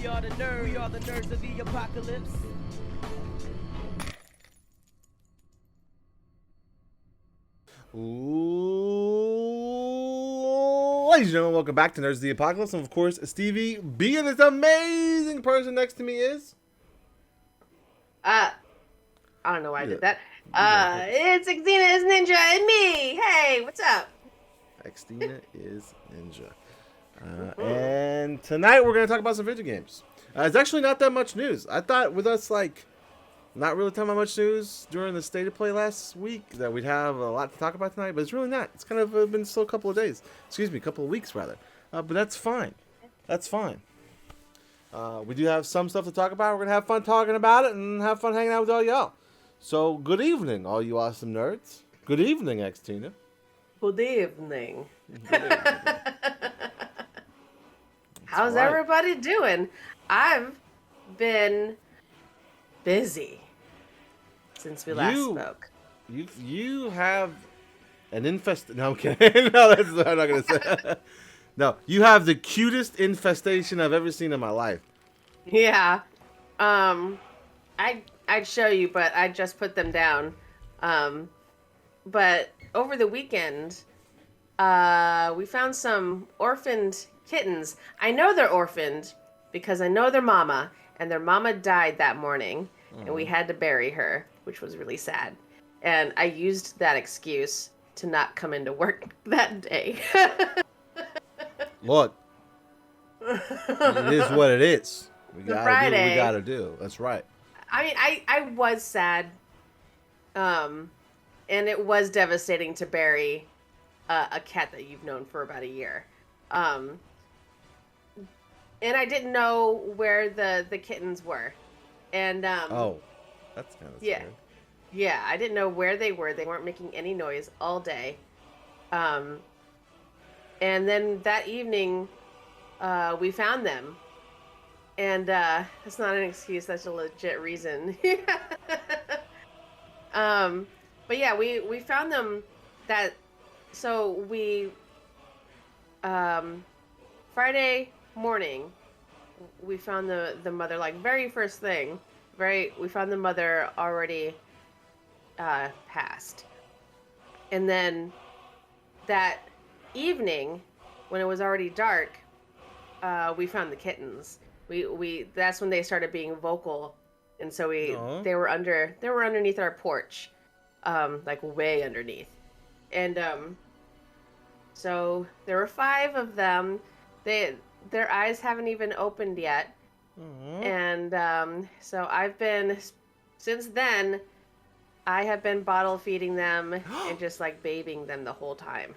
We are the nerds. We are the nerds of the apocalypse. Ladies and gentlemen, welcome back to Nerds of the Apocalypse. And of course, Stevie B and this amazing person next to me is... I don't know why I did that. It's Xena is Ninja and me. Hey, what's up? Xena is Ninja. And tonight we're going to talk about some video games. It's actually not that much news. I thought with us, not really talking about much news during the State of Play last week that we'd have a lot to talk about tonight, but it's really not. It's kind of been still a couple of days. Excuse me, a couple of weeks, rather. But that's fine. That's fine. We do have some stuff to talk about. We're going to have fun talking about it and have fun hanging out with all y'all. So, good evening, all you awesome nerds. Good evening, Xena. Good evening. Good evening. How's right. everybody doing? I've been busy since we last spoke. You have an No, I'm kidding. No, I'm not going to say. No, you have the cutest infestation I've ever seen in my life. Yeah. I'd show you, but I just put them down. But over the weekend, we found some orphaned kittens. I know they're orphaned because I know their mama, and their mama died that morning, and we had to bury her, which was really sad. And I used that excuse to not come into work that day. Look, it is what it is. We gotta do what we gotta do. That's right. I mean, I was sad, and it was devastating to bury a cat that you've known for about a year. And I didn't know where the kittens were. And oh, that's kind of scary. Yeah, I didn't know where they were. They weren't making any noise all day. And then that evening, we found them. And that's not an excuse. That's a legit reason. But yeah, we found them so we, Friday morning, we found the mother, very first thing. We found the mother already passed. And then that evening, when it was already dark, we found the kittens. That's when they started being vocal, and so they were underneath our porch, way underneath, and so there were 5 of them. Their eyes haven't even opened yet, and so since then, I have been bottle feeding them and just babying them the whole time.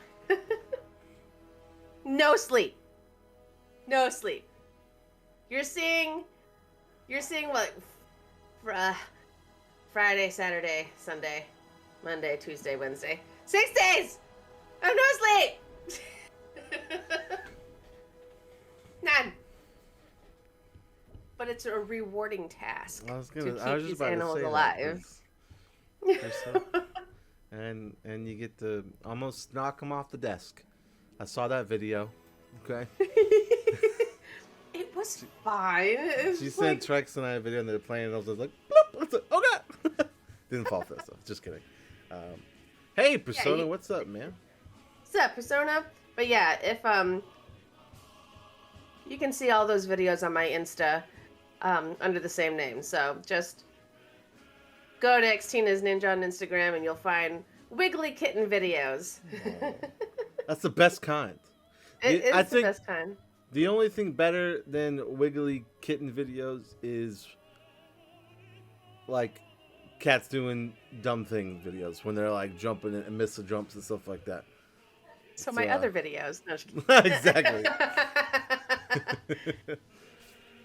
No sleep. You're seeing what? Friday, Saturday, Sunday, Monday, Tuesday, Wednesday. 6 days of no sleep. None. But it's a rewarding task to keep these animals alive. And you get to almost knock them off the desk. I saw that video. Okay. It was fine. She sent Trex and I a video, and they're playing, and I was just like, bloop! I was like, oh god! Didn't fall for that stuff. Just kidding. Hey, Persona, what's up, man? What's up, Persona? But yeah, if you can see all those videos on my Insta under the same name. So just go to Xtina's Ninja on Instagram, and you'll find wiggly kitten videos. That's the best kind. It's the best kind. The only thing better than wiggly kitten videos is cats doing dumb thing videos when they're jumping and miss the jumps and stuff like that. So my other videos. No, exactly.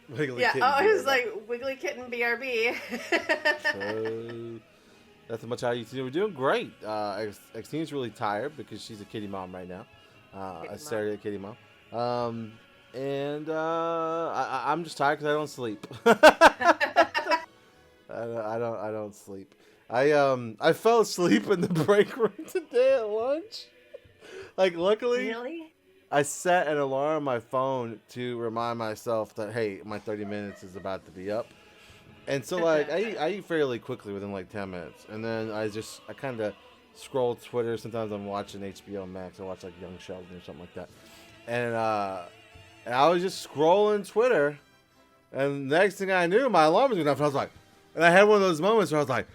Wiggly kitten. It was wiggly kitten BRB. So that's much how you do. We're doing great. Xtina's really tired because she's a kitty mom right now. A Saturday kitty mom. And I'm just tired because I don't sleep. I don't sleep. I fell asleep in the break room today at lunch. Luckily. Really? I set an alarm on my phone to remind myself that, hey, my 30 minutes is about to be up. And so, like, I eat fairly quickly within, like, 10 minutes. And then I kind of scroll Twitter. Sometimes I'm watching HBO Max. I watch, like, Young Sheldon or something like that. And I was just scrolling Twitter. And the next thing I knew, my alarm was going off. And I was like, and I had one of those moments where I was like,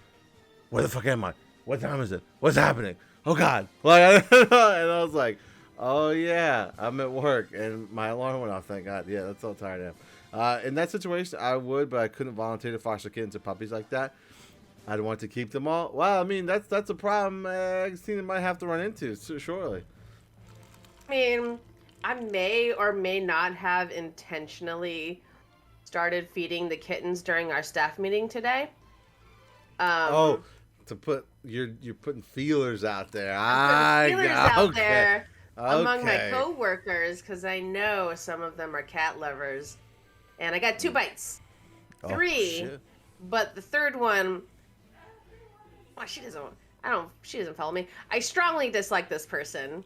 where the fuck am I? What time is it? What's happening? Oh, God. Like, and I was like, oh, yeah, I'm at work. And my alarm went off, thank God. Yeah, that's how tired I am. In that situation, I would, but I couldn't volunteer to foster kittens or puppies like that. I'd want to keep them all. Well, I mean, that's a problem Christina might have to run into, surely. I mean, I may or may not have intentionally started feeding the kittens during our staff meeting today. To put you're putting feelers out there. There among my coworkers because I know some of them are cat lovers, and I got 2 bites, 3, but the third one, well, she doesn't follow me. I strongly dislike this person,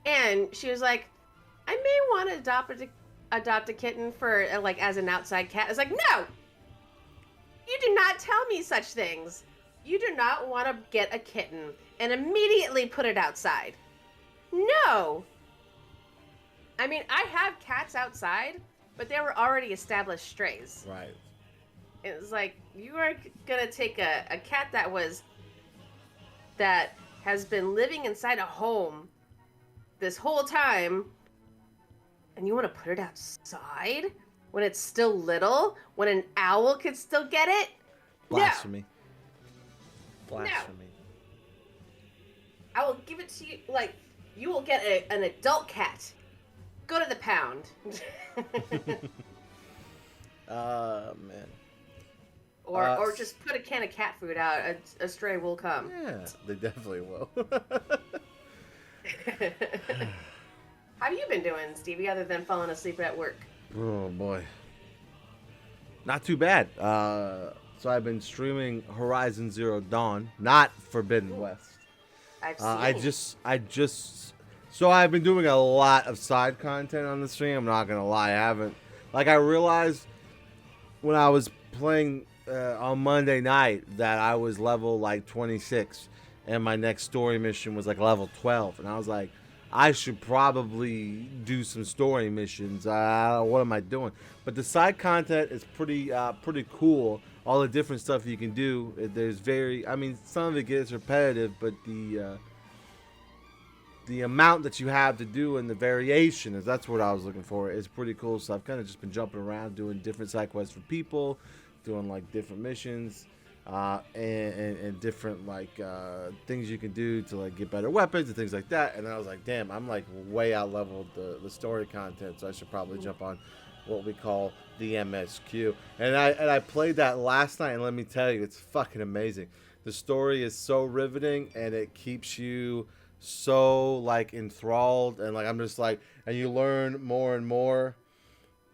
and she was like, I may want to adopt a kitten for like as an outside cat. It's like, no, you do not tell me such things. You do not want to get a kitten and immediately put it outside. No. I mean, I have cats outside, but they were already established strays. Right. It's like, you are going to take a cat that has been living inside a home this whole time, and you want to put it outside when it's still little, when an owl could still get it? Blasphemy. No. Blasphemy. No. I will give it to you, like, you will get an adult cat. Go to the pound. Man. Or just put a can of cat food out. A stray will come. Yeah, they definitely will. How have you been doing, Stevie, other than falling asleep at work? Oh, boy. Not too bad. So I've been streaming Horizon Zero Dawn, not Forbidden West. So I've been doing a lot of side content on the stream. I'm not gonna lie, I haven't. Like, I realized when I was playing on Monday night that I was level like 26, and my next story mission was like level 12, and I was like, I should probably do some story missions. What am I doing? But the side content is pretty cool. All the different stuff you can do. There's some of it gets repetitive, but the amount that you have to do and the variation that's what I was looking for. It's pretty cool. So I've kind of just been jumping around doing different side quests for people, doing like different missions, and different like things you can do to like get better weapons and things like that. And then I was like, damn, I'm like way out leveled the story content, so I should probably jump on what we call the MSQ. And I played that last night, and let me tell you, it's fucking amazing. The story is so riveting, and it keeps you so like enthralled, and like I'm just like, and you learn more and more,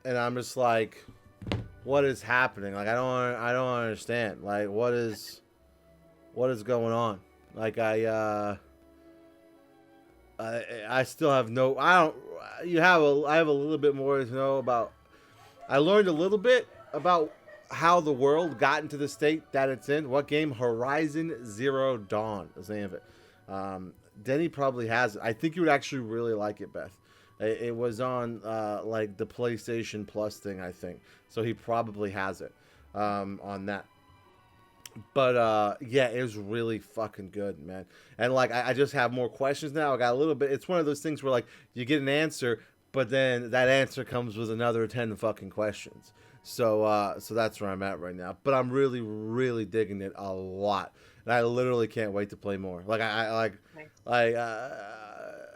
and I'm just like, what is happening? Like I don't understand. Like what is going on? Like I still have no. I have a little bit more to know about. I learned a little bit about how the world got into the state that it's in. What game? Horizon Zero Dawn is the name of it. Denny probably has it. I think you would actually really like it, Beth. It was on like the PlayStation Plus thing, I think. So he probably has it on that. But yeah, it was really fucking good, man. And like I just have more questions now. I got a little bit. It's one of those things where like you get an answer, but then that answer comes with another 10 fucking questions. So that's where I'm at right now. But I'm really, really digging it a lot. And I literally can't wait to play more. Like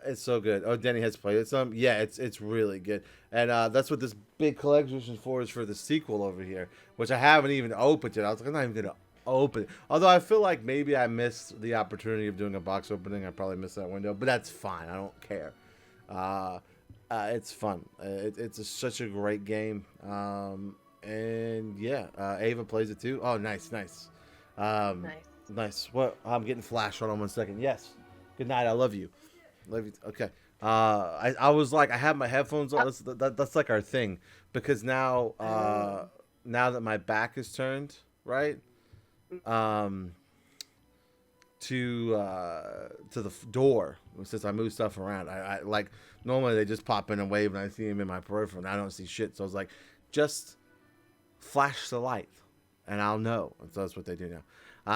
it's so good. Oh, Denny has played it. Yeah, it's really good. And that's what this big collection for is for the sequel over here, which I haven't even opened yet. I was like, I'm not even gonna open it. Although I feel like maybe I missed the opportunity of doing a box opening. I probably missed that window, but that's fine. I don't care. It's fun. It's such a great game. And yeah, Ava plays it too. Oh, nice. Nice. What? I'm getting flash. Hold on 1 second. Yes. Good night. I love you. Okay. I was like, I have my headphones on. That's like our thing, because now now that my back is turned, right, to the door, since I move stuff around, I like normally they just pop in and wave and I see them in my peripheral and I don't see shit. So I was like, just flash the light and I'll know. And so that's what they do now.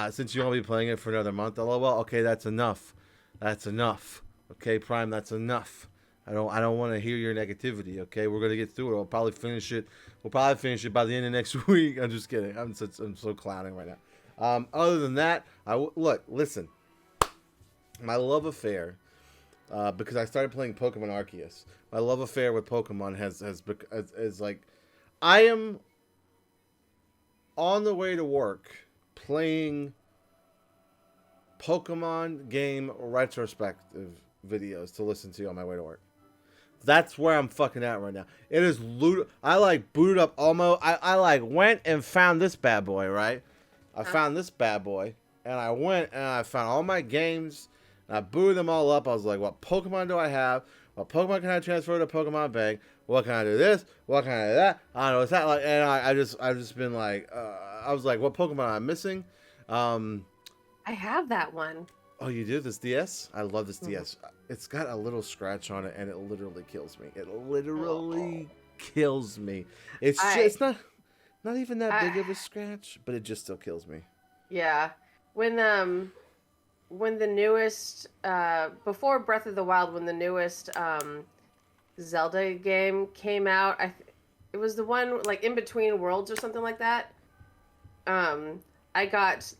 Since you won't be playing it for another month, LOL. Okay, that's enough. That's enough. Okay, Prime, that's enough. I don't want to hear your negativity. Okay, we're gonna get through it. We'll probably finish it. We'll probably finish it by the end of next week. I'm just kidding. I'm so clowning right now. Other than that, listen. My love affair, because I started playing Pokemon Arceus. My love affair with Pokemon is like, I am on the way to work playing Pokemon game retrospective videos to listen to on my way to work. That's where I'm fucking at right now. It is I like booted up almost. I like went and found this bad boy, right? I found this bad boy and I went and I found all my games and I booted them all up. I was like, what Pokemon do I have? What Pokemon can I transfer to Pokemon Bank? What can I do this? What can I do that? I don't know. It's not like, and I've just been like, I was like, what Pokemon am I missing? I have that one. Oh, you do? This DS? I love this DS. It's got a little scratch on it, and it literally kills me. It literally kills me. It's not even that big of a scratch, but it just still kills me. Yeah. When the newest, before Breath of the Wild, when the newest Zelda game came out, it was the one, like, In Between Worlds or something like that. I got...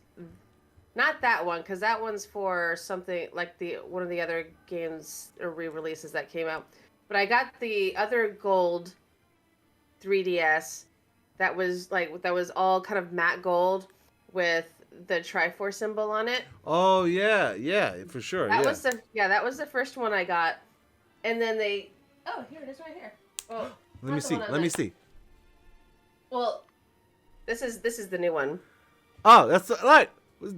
Not that one, because that one's for something like one of the other games or re-releases that came out. But I got the other gold 3DS that was all kind of matte gold with the Triforce symbol on it. Oh yeah, for sure. That was the first one I got, and then here it is right here. Well, let me see. Well, this is the new one. Oh, that's right.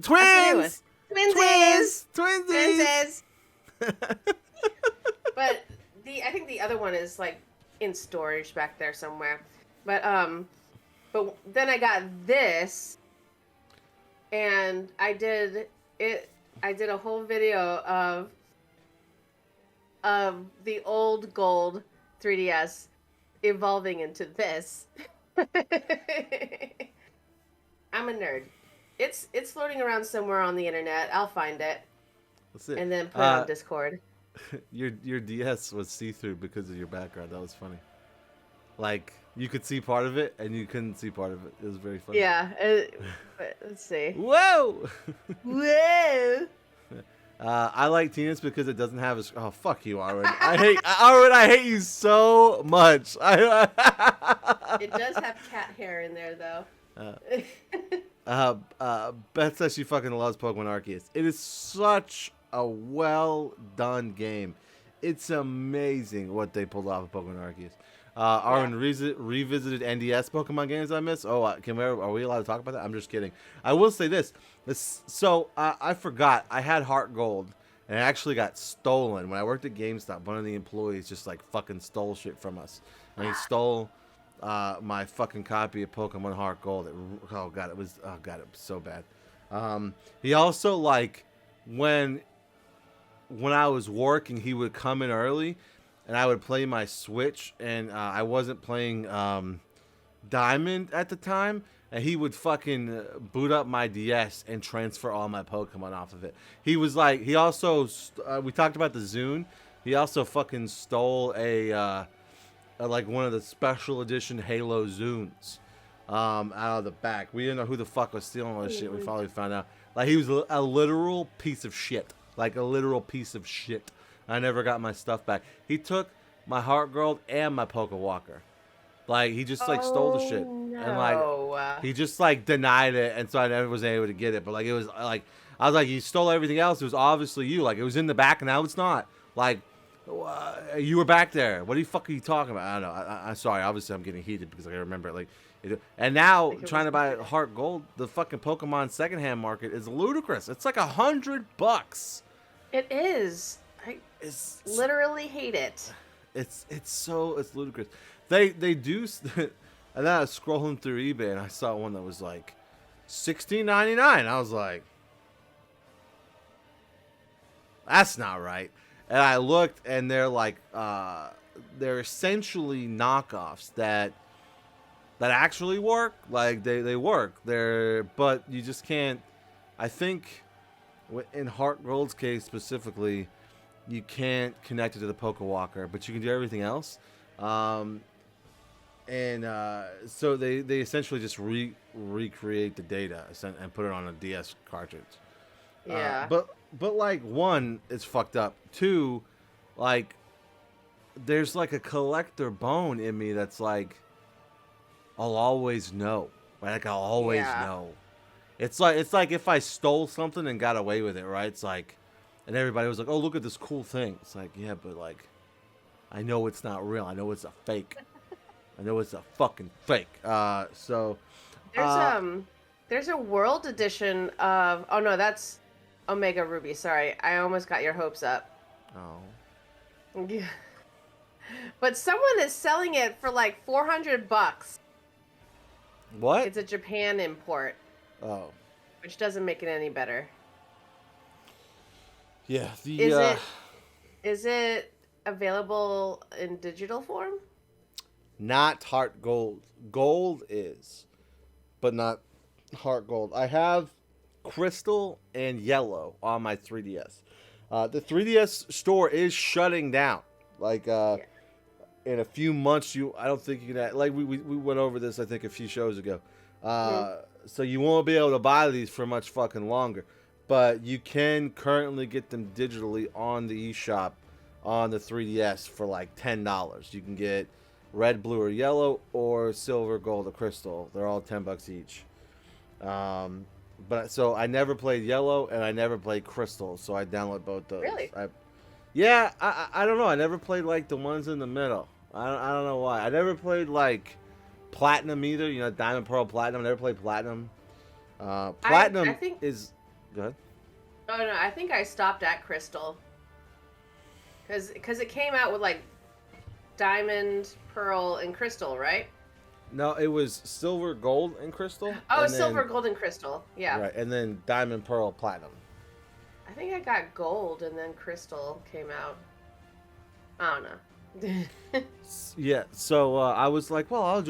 Twins! Twinsies! But I think the other one is like in storage back there somewhere. But then I got this, and I did a whole video of the old gold 3DS evolving into this. I'm a nerd. It's floating around somewhere on the internet. I'll find it. That's it. And then put it on Discord. Your DS was see-through because of your background. That was funny. Like, you could see part of it, and you couldn't see part of it. It was very funny. Yeah. Let's see. Whoa! Whoa! I like Tina's because it doesn't have a... Oh, fuck you, Arwen. I hate you so much. It does have cat hair in there, though. Beth says she fucking loves Pokemon Arceus. It is such a well done game. It's amazing what they pulled off of Pokemon Arceus. Arwen revisited NDS Pokemon games I miss. Oh, are we allowed to talk about that? I'm just kidding. I will say this. I forgot I had Heart Gold and it actually got stolen when I worked at GameStop. One of the employees just like fucking stole shit from us, and he stole my fucking copy of Pokemon Heart Gold. It was so bad. He also, like, when I was working, he would come in early and I would play my Switch, and I wasn't playing Diamond at the time, and he would fucking boot up my DS and transfer all my Pokemon off of it. He was like, he also we talked about the Zune. He also fucking stole like one of the special edition Halo Zunes out of the back. We didn't know who the fuck was stealing all this shit. We finally found out. Like, he was a literal piece of shit. Like, a literal piece of shit. I never got my stuff back. He took my Heart Gold and my Pokewalker. Like, he just, like, stole the shit. No. And, like, he just, like, denied it, and so I never was able to get it. But, like, it was, like, I was like, you stole everything else. It was obviously you. Like, it was in the back, and now it's not. Like, you were back there. What the fuck are you talking about? I don't know. I'm sorry. Obviously, I'm getting heated because I remember it. Like, and now trying to buy Heart Gold, the fucking Pokemon secondhand market is ludicrous. It's like $100. It is. It's Literally hate it. it's ludicrous. They do, and then I was scrolling through eBay and I saw one that was like $16.99. I was like, that's not right. And I looked, and they're like, they're essentially knockoffs that actually work. Like they work. But you just can't. I think in Heart Gold's case specifically, you can't connect it to the Pokewalker, but you can do everything else. So they essentially just recreate the data and put it on a DS cartridge. Yeah. But like, one, it's fucked up. Two, like, there's like a collector bone in me that's like, I'll always know. Right? Like, I'll always know. It's like if I stole something and got away with it, right? It's like, and everybody was like, oh, look at this cool thing. It's like, yeah, but like, I know it's not real. I know it's a fake. I know it's a fucking fake. So there's a world edition of, oh no, that's Omega Ruby. Sorry, I almost got your hopes up. Oh. Yeah. But someone is selling it for like $400. What? It's a Japan import. Oh. Which doesn't make it any better. Yeah. Is it available in digital form? Not Heart Gold. Gold is, but not Heart Gold. I have Crystal and Yellow on my 3DS. The 3DS store is shutting down. Like, in a few months, I don't think you can. Like, we went over this, I think, a few shows ago. So you won't be able to buy these for much fucking longer. But you can currently get them digitally on the eShop on the 3DS for like $10. You can get red, blue, or yellow, or silver, gold, or crystal. They're all $10 each. But so I never played yellow and I never played crystal, so I download both those. Really? I don't know. I never played like the ones in the middle. I don't know why. I never played like platinum either. You know, diamond, pearl, platinum. I never played platinum. Platinum I think... is. Go ahead. Oh no, I think I stopped at crystal. Because it came out with like diamond, pearl, and crystal, right? No, it was silver, gold, and crystal. Oh, and silver, then, gold, and crystal. Yeah. Right, and then diamond, pearl, platinum. I think I got gold, and then crystal came out. I don't know. Yeah. So I was like, well, I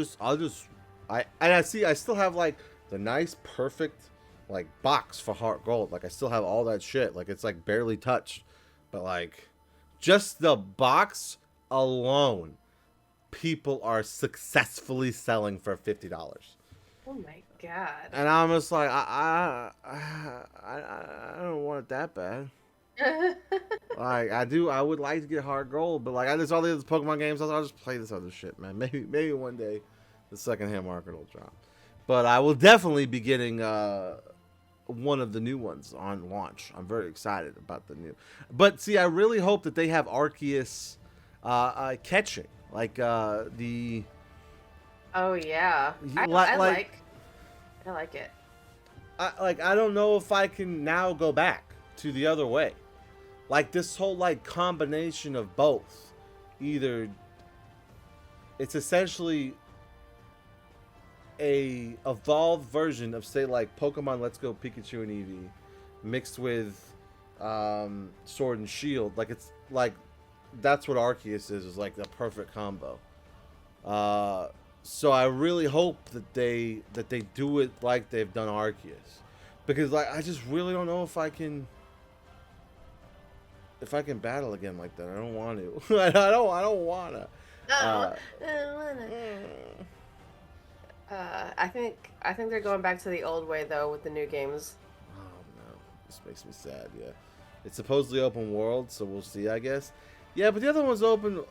still have like the nice, perfect like box for Heart Gold. Like I still have all that shit. Like it's like barely touched, but like just the box alone, people are successfully selling for $50. Oh my god! And I'm just like, I don't want it that bad. Like I would like to get Heart Gold, but like I just all these Pokemon games. I'll just play this other shit, man. Maybe one day the secondhand market will drop. But I will definitely be getting one of the new ones on launch. I'm very excited about the new. But see, I really hope that they have Arceus catching. Like the. Oh yeah, I like it. I don't know if I can now go back to the other way. Like this whole like combination of both. Either it's essentially a evolved version of say like Pokemon Let's Go Pikachu and Eevee mixed with Sword and Shield. Like it's like that's what Arceus is like the perfect combo. So I really hope that they do it like they've done Arceus, because like I just really don't know if I can battle again like that. I don't want to. I don't wanna. I think they're going back to the old way though with the new games. Oh no, this makes me sad. Yeah, it's supposedly open world, so we'll see. I guess. Yeah, but the other one's open.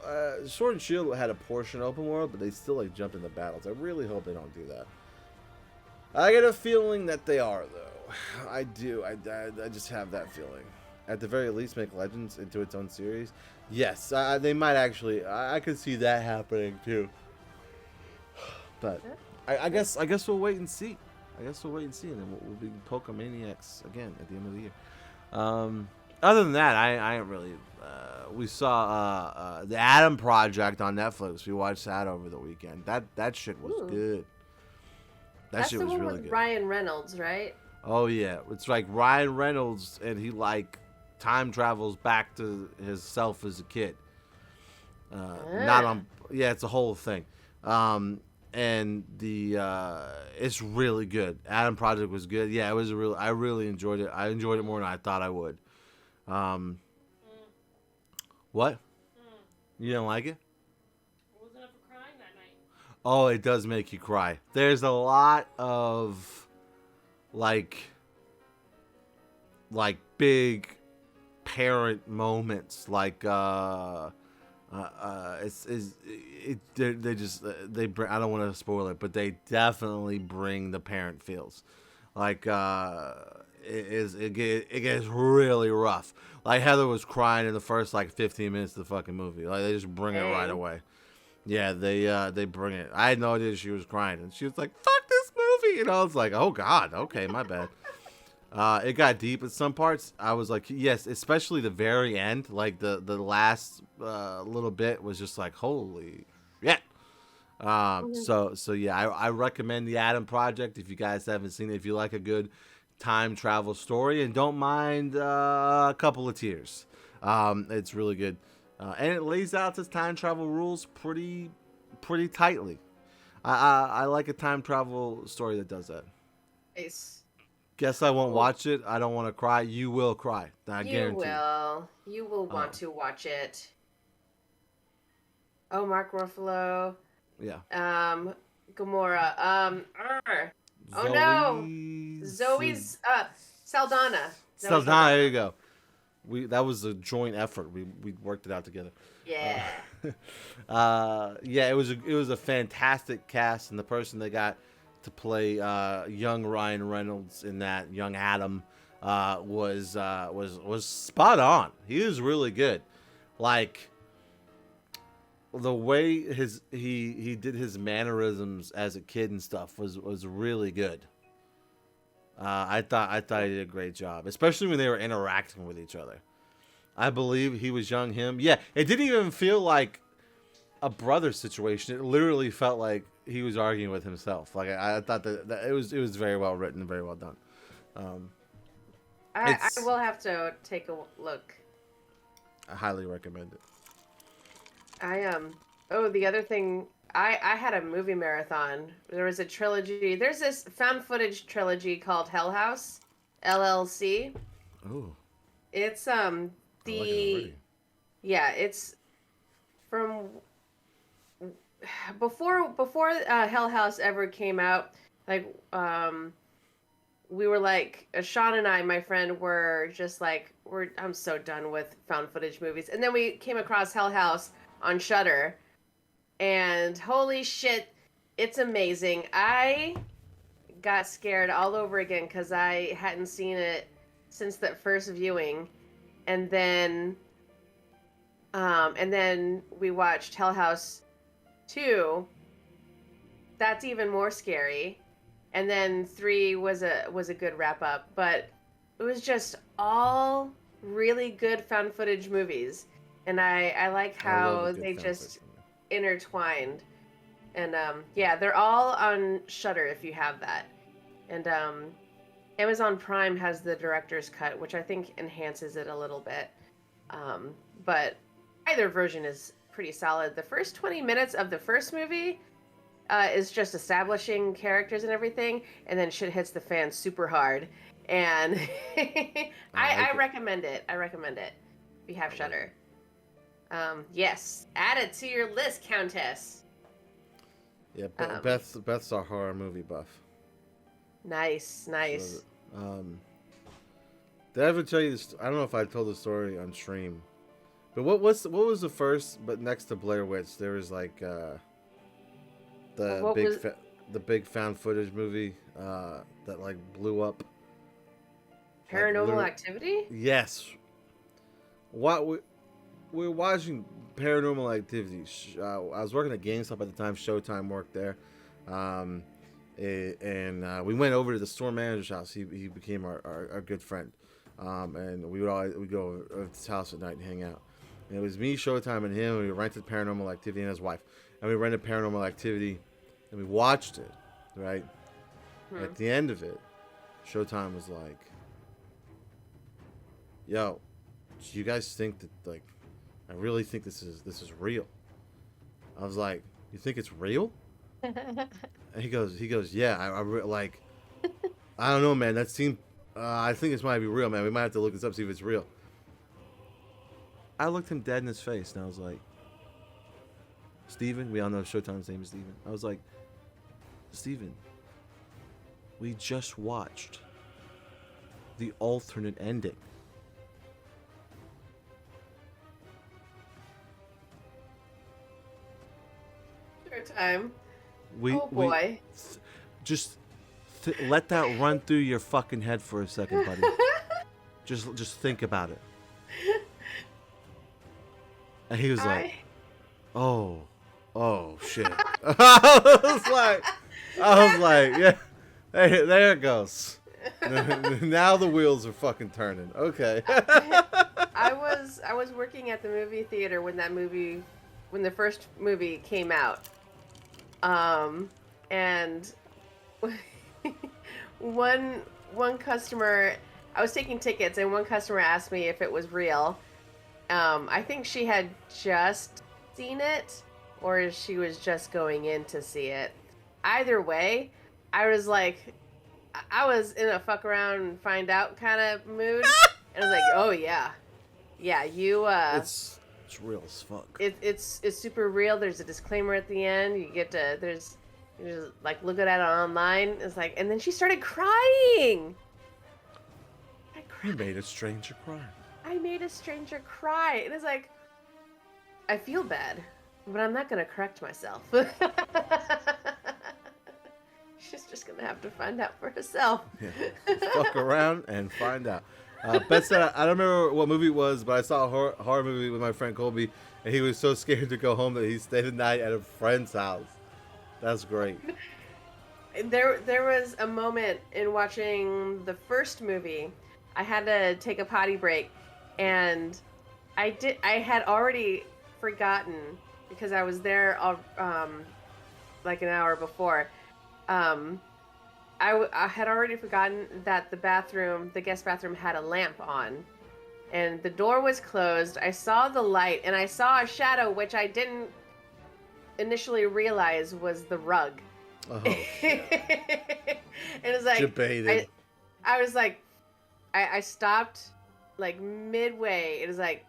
Sword and Shield had a portion open world, but they still like jumped into battles. I really hope they don't do that. I get a feeling that they are, though. I do. I just have that feeling. At the very least, make Legends into its own series. Yes, they might actually. I could see that happening too. But I guess we'll wait and see. And then we'll be Pokemaniacs again at the end of the year. Other than that, I ain't really we saw the Adam Project on Netflix. We watched that over the weekend. That shit was good. That That's shit the was one really with good. Ryan Reynolds, right? Oh yeah, it's like Ryan Reynolds, and he like time travels back to his self as a kid. Not on. Yeah, it's a whole thing. And it's really good. Adam Project was good. Yeah, it was I really enjoyed it. I enjoyed it more than I thought I would. What? You didn't like it? I wasn't up for crying that night. Oh, it does make you cry. There's a lot of like big parent moments, like they just they bring, I don't want to spoil it, but they definitely bring the parent feels. Like it gets really rough. Like Heather was crying in the first like 15 minutes of the fucking movie. Like they just bring it right away. Yeah, they bring it. I had no idea she was crying, and she was like, "Fuck this movie," and I was like, "Oh God, okay, my bad." It got deep at some parts. I was like, yes, especially the very end, like the last little bit was just like, holy shit. So yeah, I recommend the Adam Project if you guys haven't seen it. If you like a good time travel story and don't mind a couple of tears, it's really good, and it lays out its time travel rules pretty tightly. I like a time travel story that does that. Nice. Guess I won't watch it. I don't want to cry. You will cry. I guarantee. You will want to watch it. Oh, Mark Ruffalo. Yeah. Gamora. Oh no. Zoe's Saldana. Saldana. There you go. That was a joint effort. We worked it out together. Yeah. Yeah. It was a fantastic cast, and the person they got to play young Ryan Reynolds in that, young Adam, was spot on. He was really good. Like the way he did his mannerisms as a kid and stuff was really good. I thought he did a great job, especially when they were interacting with each other. I believe he was young him. Yeah, it didn't even feel like a brother situation. It literally felt like he was arguing with himself. Like I thought that it was very well written and very well done. I will have to take a look. I highly recommend it. The other thing, I had a movie marathon. There was a trilogy. There's this found footage trilogy called Hell House, LLC. Oh. It's it's from before Hell House ever came out. Like we were like Sean and I, my friend, were just like I'm so done with found footage movies. And then we came across Hell House on Shudder, and holy shit, it's amazing. I got scared all over again because I hadn't seen it since that first viewing, and then we watched Hell House 2. That's even more scary. And then 3 was a good wrap up, but it was just all really good found footage movies, and I like how they just intertwined. And they're all on Shudder if you have that. And Amazon Prime has the director's cut, which I think enhances it a little bit. But either version is pretty solid. The first 20 minutes of the first movie is just establishing characters and everything, and then shit hits the fan super hard. And I recommend it. I recommend it if you have Shudder. Yes, add it to your list, Countess. Yeah, Beth's our horror movie buff. Nice. So, did I ever tell you this? I don't know if I told the story on stream, but what was the first? But next to Blair Witch, there was like the big found footage movie that like blew up. Paranormal Activity? Yes. What we were watching Paranormal Activity. I was working at GameStop at the time. Showtime worked there, and we went over to the store manager's house. He became our good friend, and we go over to his house at night and hang out. And it was me, Showtime, and him. And we rented Paranormal Activity and his wife. And we rented Paranormal Activity, and we watched it, right? At the end of it, Showtime was like, yo, do you guys think that, like, I really think this is real? I was like, you think it's real? And he goes, yeah, like, I don't know, man. That seemed, I think this might be real, man. We might have to look this up, see if it's real. I looked him dead in his face, and I was like, Steven, we all know Showtime's name is Steven. I was like, Steven, we just watched the alternate ending. Time. Oh boy. Just let that run through your fucking head for a second, buddy. just think about it. And he was like, oh shit. I was like, yeah, there it goes. Now the wheels are fucking turning. Okay. I was working at the movie theater when the first movie came out. And one customer, I was taking tickets, and one customer asked me if it was real. I think she had just seen it, or she was just going in to see it. Either way, I was like, I was in a fuck around and find out kind of mood, and I was like, oh yeah, you. It's real as fuck. It's super real. There's a disclaimer at the end. You get to you just like look at it online. It's like, and then she started crying. You made a stranger cry. I made a stranger cry. And it's like, I feel bad, but I'm not gonna correct myself. She's just gonna have to find out for herself. Yeah. Fuck around and find out. Beth said, I don't remember what movie it was, but I saw a horror movie with my friend Colby, and he was so scared to go home that he stayed the night at a friend's house. That's great. There was a moment in watching the first movie. I had to take a potty break, and I had already forgotten, because I was there like an hour before. I had already forgotten that the guest bathroom had a lamp on, and the door was closed. I saw the light, and I saw a shadow, which I didn't initially realize was the rug. Oh, It was like, debated. I was like, I stopped like midway. It was like,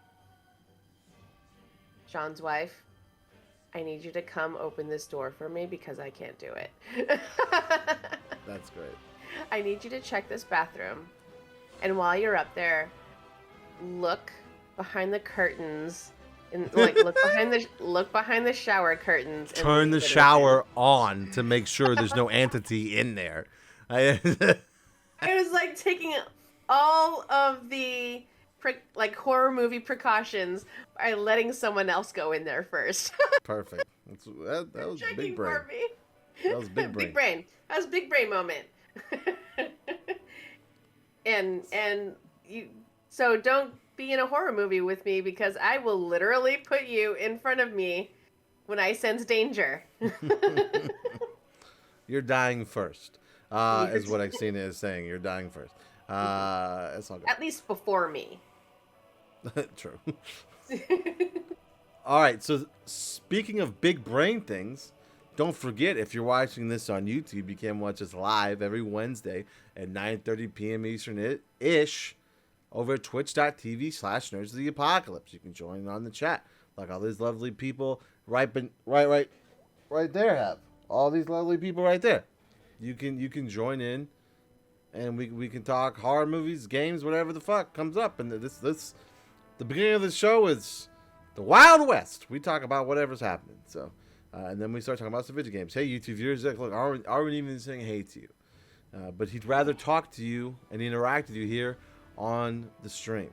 Sean's wife, I need you to come open this door for me because I can't do it. That's great. I need you to check this bathroom. And while you're up there, look behind the curtains and like look behind the shower curtains. Turn the shower on to make sure there's no entity in there. I was like taking all of the like horror movie precautions by letting someone else go in there first. Perfect. That was big brain. That was big brain. Big brain. That was big brain moment. and you, so don't be in a horror movie with me, because I will literally put you in front of me when I sense danger. You're dying first. Is what I've seen it as saying. You're dying first. It's all good. At least before me. True. All right. So speaking of big brain things, don't forget, if you're watching this on YouTube, you can watch us live every Wednesday at 9:30 p.m. Eastern-ish over at twitch.tv/Nerds of the Apocalypse. You can join on the chat like all these lovely people right there have. All these lovely people right there. You can join in, and we can talk horror movies, games, whatever the fuck comes up. And this the beginning of the show is the Wild West. We talk about whatever's happening. So, and then we start talking about some video games. Hey, YouTube viewers, look, aren't even saying hey to you, but he'd rather talk to you and interact with you here on the stream.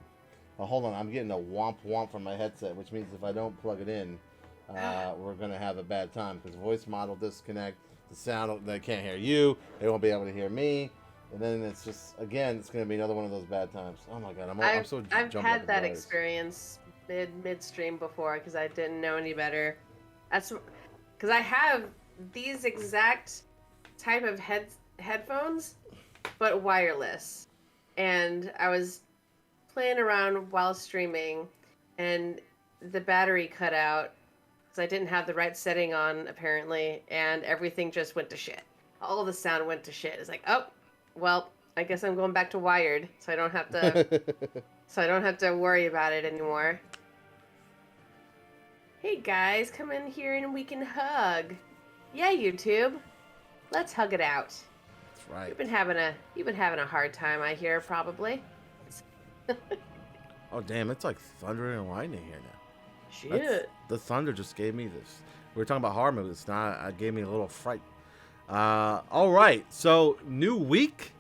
Well, hold on, I'm getting a womp womp from my headset, which means if I don't plug it in, we're gonna have a bad time because voice model disconnect. The sound, they can't hear you. They won't be able to hear me. And then it's just, again, it's going to be another one of those bad times. Oh my God, I'm so I've jumping had up that the wires. experience midstream before because I didn't know any better. That's because I have these exact type of headphones, but wireless. And I was playing around while streaming, and the battery cut out because I didn't have the right setting on apparently, and everything just went to shit. All the sound went to shit. It's like, oh, well, I guess I'm going back to wired, so I don't have to worry about it anymore. Hey guys, come in here and we can hug. Yeah, YouTube. Let's hug it out. That's right. You've been having a hard time, I hear, probably. Oh damn, it's like thunder and lightning here now. Shit. The thunder just gave me this. We were talking about horror movies. Now it gave me a little fright. All right, so new week,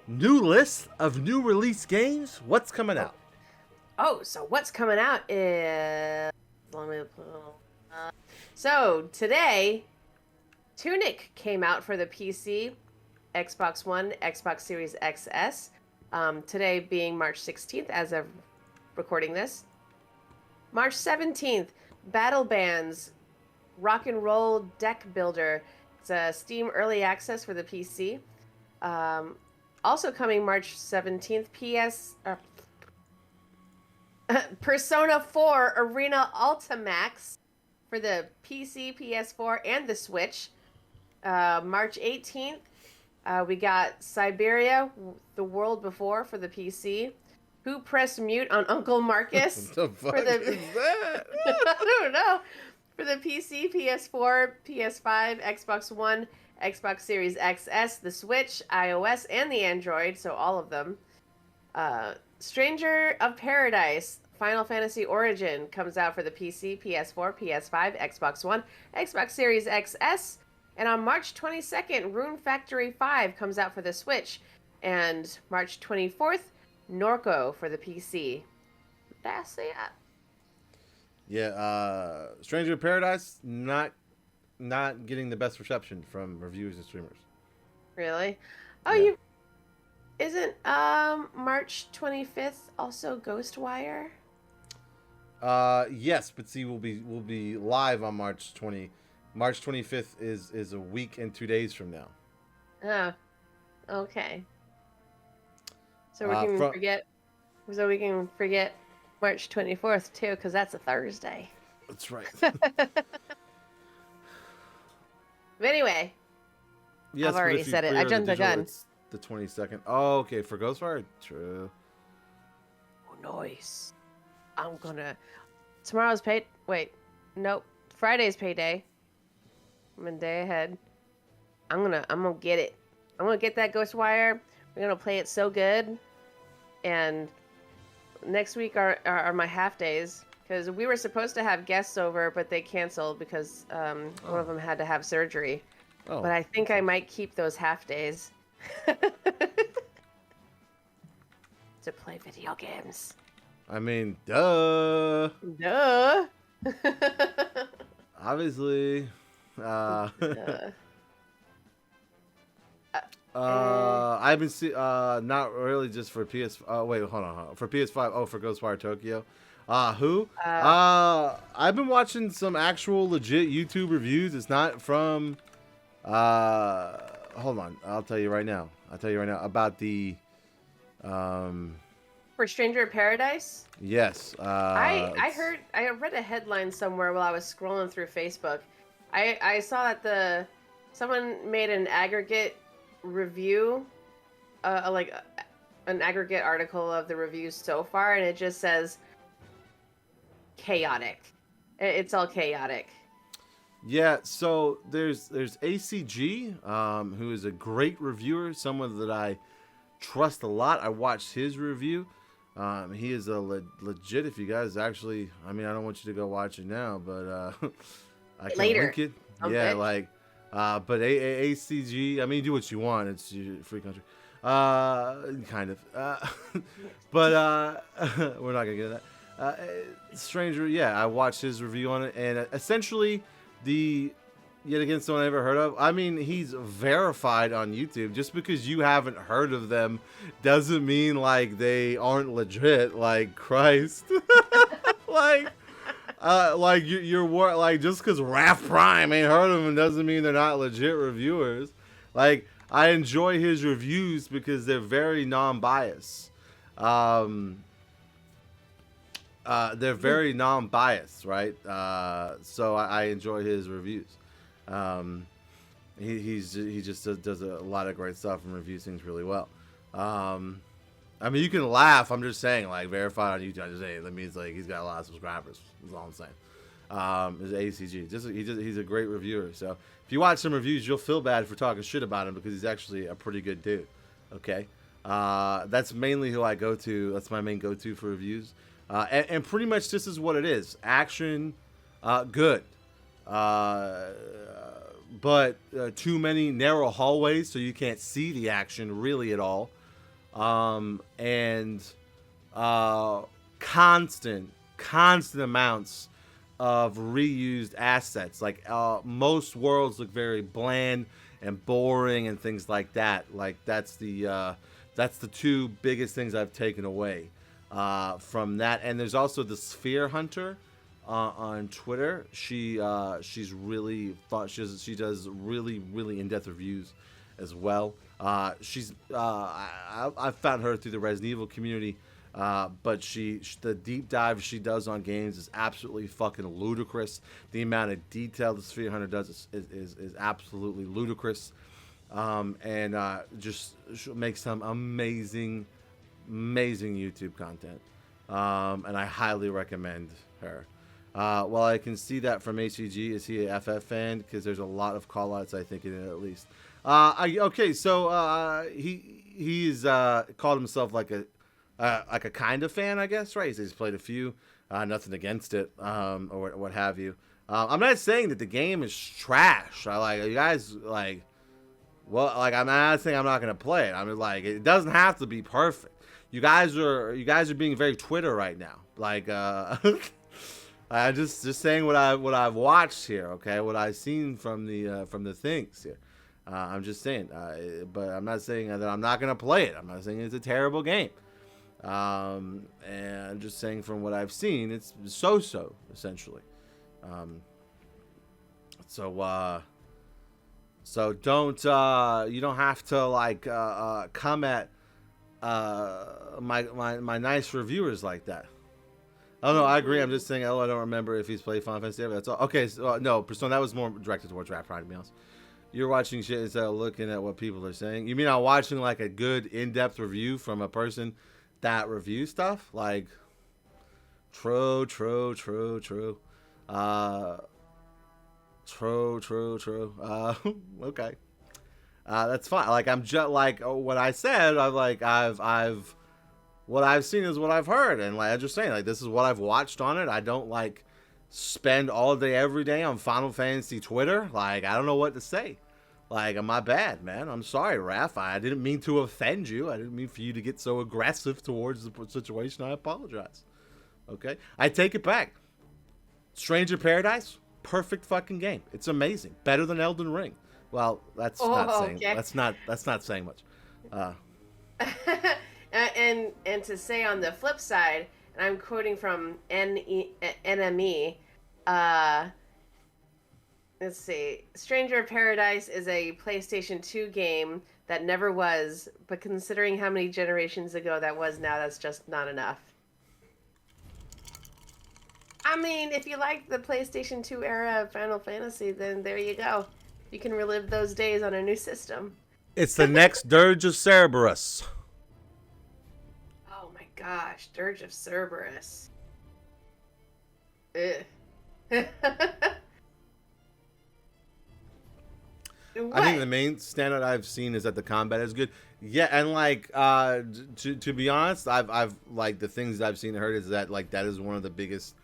new list of new release games. What's coming out? Oh, so what's coming out is... So today, Tunic came out for the PC, Xbox One, Xbox Series XS. Today being March 16th as of recording this. March 17th, Battle Bands Rock and Roll Deck Builder. It's a Steam Early Access for the PC. Also coming March 17th, Persona 4 Arena Ultimax for the PC, PS4, and the Switch. March 18th, we got Siberia, The World Before for the PC. Who pressed mute on Uncle Marcus? What the fuck is that? I don't know. For the PC, PS4, PS5, Xbox One, Xbox Series XS, the Switch, iOS, and the Android, so all of them. Stranger of Paradise, Final Fantasy Origin comes out for the PC, PS4, PS5, Xbox One, Xbox Series XS, and on March 22nd, Rune Factory 5 comes out for the Switch, and March 24th, Norco for the PC. That's it. Yeah, Stranger of Paradise not getting the best reception from reviewers and streamers. Really? Oh, Yeah. Isn't March 25th also Ghostwire? Yes, but see, we'll be live on March 20. March 25th is a week and 2 days from now. Oh, okay. So we can forget. So we can forget March 24th too, because that's a Thursday. That's right. But anyway, Yes, I've but already if you said it. I pre-order jumped the digital, gun. It's the 22nd. Oh, okay. For Ghostwire, true. Oh, nice. Tomorrow's pay. Wait, nope. Friday's payday. I'm a day ahead. I'm gonna get it. I'm gonna get that Ghostwire. We're gonna play it so good. And next week are my half days, because we were supposed to have guests over, but they canceled because one of them had to have surgery. Oh, But I think I might keep those half days to play video games. I mean, duh. Duh. Obviously. Duh. I've been not really just for PS. Wait, hold on. For PS5. Oh, for Ghostwire Tokyo. Who? I've been watching some actual legit YouTube reviews. It's not from. Hold on. I'll tell you right now about the. For Stranger of Paradise? Yes. I read a headline somewhere while I was scrolling through Facebook. I saw that someone made an aggregate review, an aggregate article of the reviews so far, and it just says chaotic. It's all chaotic. Yeah, so there's ACG, who is a great reviewer, someone that I trust a lot. I watched his review. He is a legit. If you guys actually, I mean, I don't want you to go watch it now, but I can Later. link it. Yeah, like, but ACG. I mean, do what you want. It's your free country. Kind of. But we're not gonna get into that. Stranger. Yeah, I watched his review on it, and essentially yet again, someone I never heard of. I mean, he's verified on YouTube. Just because you haven't heard of them doesn't mean like they aren't legit. Like Christ, Like just because Raph Prime ain't heard of them doesn't mean they're not legit reviewers. Like, I enjoy his reviews because they're very non-biased. They're very non-biased, right? So I enjoy his reviews. He just does a lot of great stuff and reviews things really well. I mean, you can laugh. I'm just saying, like, verified on YouTube. I just say that means like he's got a lot of subscribers. That's all I'm saying. Is ACG. He's a great reviewer. So if you watch some reviews, you'll feel bad for talking shit about him because he's actually a pretty good dude. Okay, that's mainly who I go to. That's my main go-to for reviews. And pretty much this is what it is. Action, good. But too many narrow hallways, so you can't see the action really at all. And constant amounts of reused assets. Like most worlds look very bland and boring and things like that. Like that's the two biggest things I've taken away from that. And there's also the Sphere Hunter on Twitter. She's really fun. She does really in-depth reviews as well. I found her through the Resident Evil community, but the deep dive she does on games is absolutely fucking ludicrous. The amount of detail the Sphere Hunter does is absolutely ludicrous, and just makes some amazing YouTube content, and I highly recommend her. Well, I can see that from HCG. Is he a FF fan? Because there's a lot of call-outs, I think, in it at least. He's called himself like a kind of fan, I guess, right? He's played a few, nothing against it, or what have you. I'm not saying that the game is trash. You guys like, well, like I'm not saying I'm not gonna play it. I mean, like, it doesn't have to be perfect. You guys are being very Twitter right now. Like, I'm just saying what I've watched here, okay? What I've seen from the things here. I'm just saying, but I'm not saying that I'm not gonna play it. I'm not saying it's a terrible game, and I'm just saying from what I've seen, it's so essentially. So don't you don't have to like come at my nice reviewers like that. Oh no, I agree. I'm just saying. Oh, I don't remember if he's played Final Fantasy ever. That's all. Okay, so no, Persona. That was more directed towards Rap Pride, to be honest. You're watching shit instead of looking at what people are saying. You mean I'm watching like a good in-depth review from a person that reviews stuff? Like, true. Okay. That's fine. Like, I'm just like what I said. I've what I've seen is what I've heard, and like I'm just saying, like, this is what I've watched on it. I don't like spend all day every day on Final Fantasy Twitter. Like, I don't know what to say. Like, my bad, man. I'm sorry, Raph. I didn't mean to offend you. I didn't mean for you to get so aggressive towards the situation. I apologize. Okay? I take it back. Stranger Paradise, perfect fucking game. It's amazing. Better than Elden Ring. Well, that's not saying okay. That's not saying much. And to say on the flip side, and I'm quoting from NME, let's see. Stranger Paradise is a PlayStation 2 game that never was, but considering how many generations ago that was now, that's just not enough. I mean, if you like the PlayStation 2 era of Final Fantasy, then there you go. You can relive those days on a new system. It's the next Dirge of Cerberus. Oh my gosh, Dirge of Cerberus. Ugh. I think the main standout I've seen is that the combat is good. Yeah, and like to be honest, I've like the things I've seen and heard is that like that is one of the biggest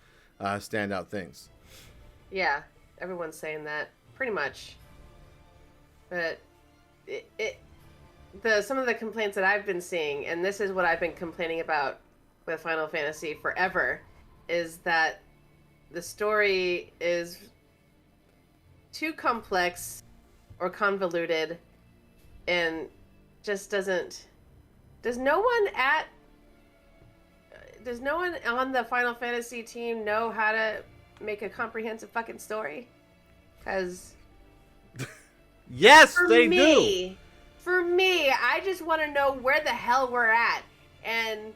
standout things. Yeah, everyone's saying that pretty much. But some of the complaints that I've been seeing, and this is what I've been complaining about with Final Fantasy forever, is that the story is too complex or convoluted and just doesn't. Does no one at does no one on the Final Fantasy team know how to make a comprehensive fucking story? Because yes, they do. For me, I just want to know where the hell we're at, and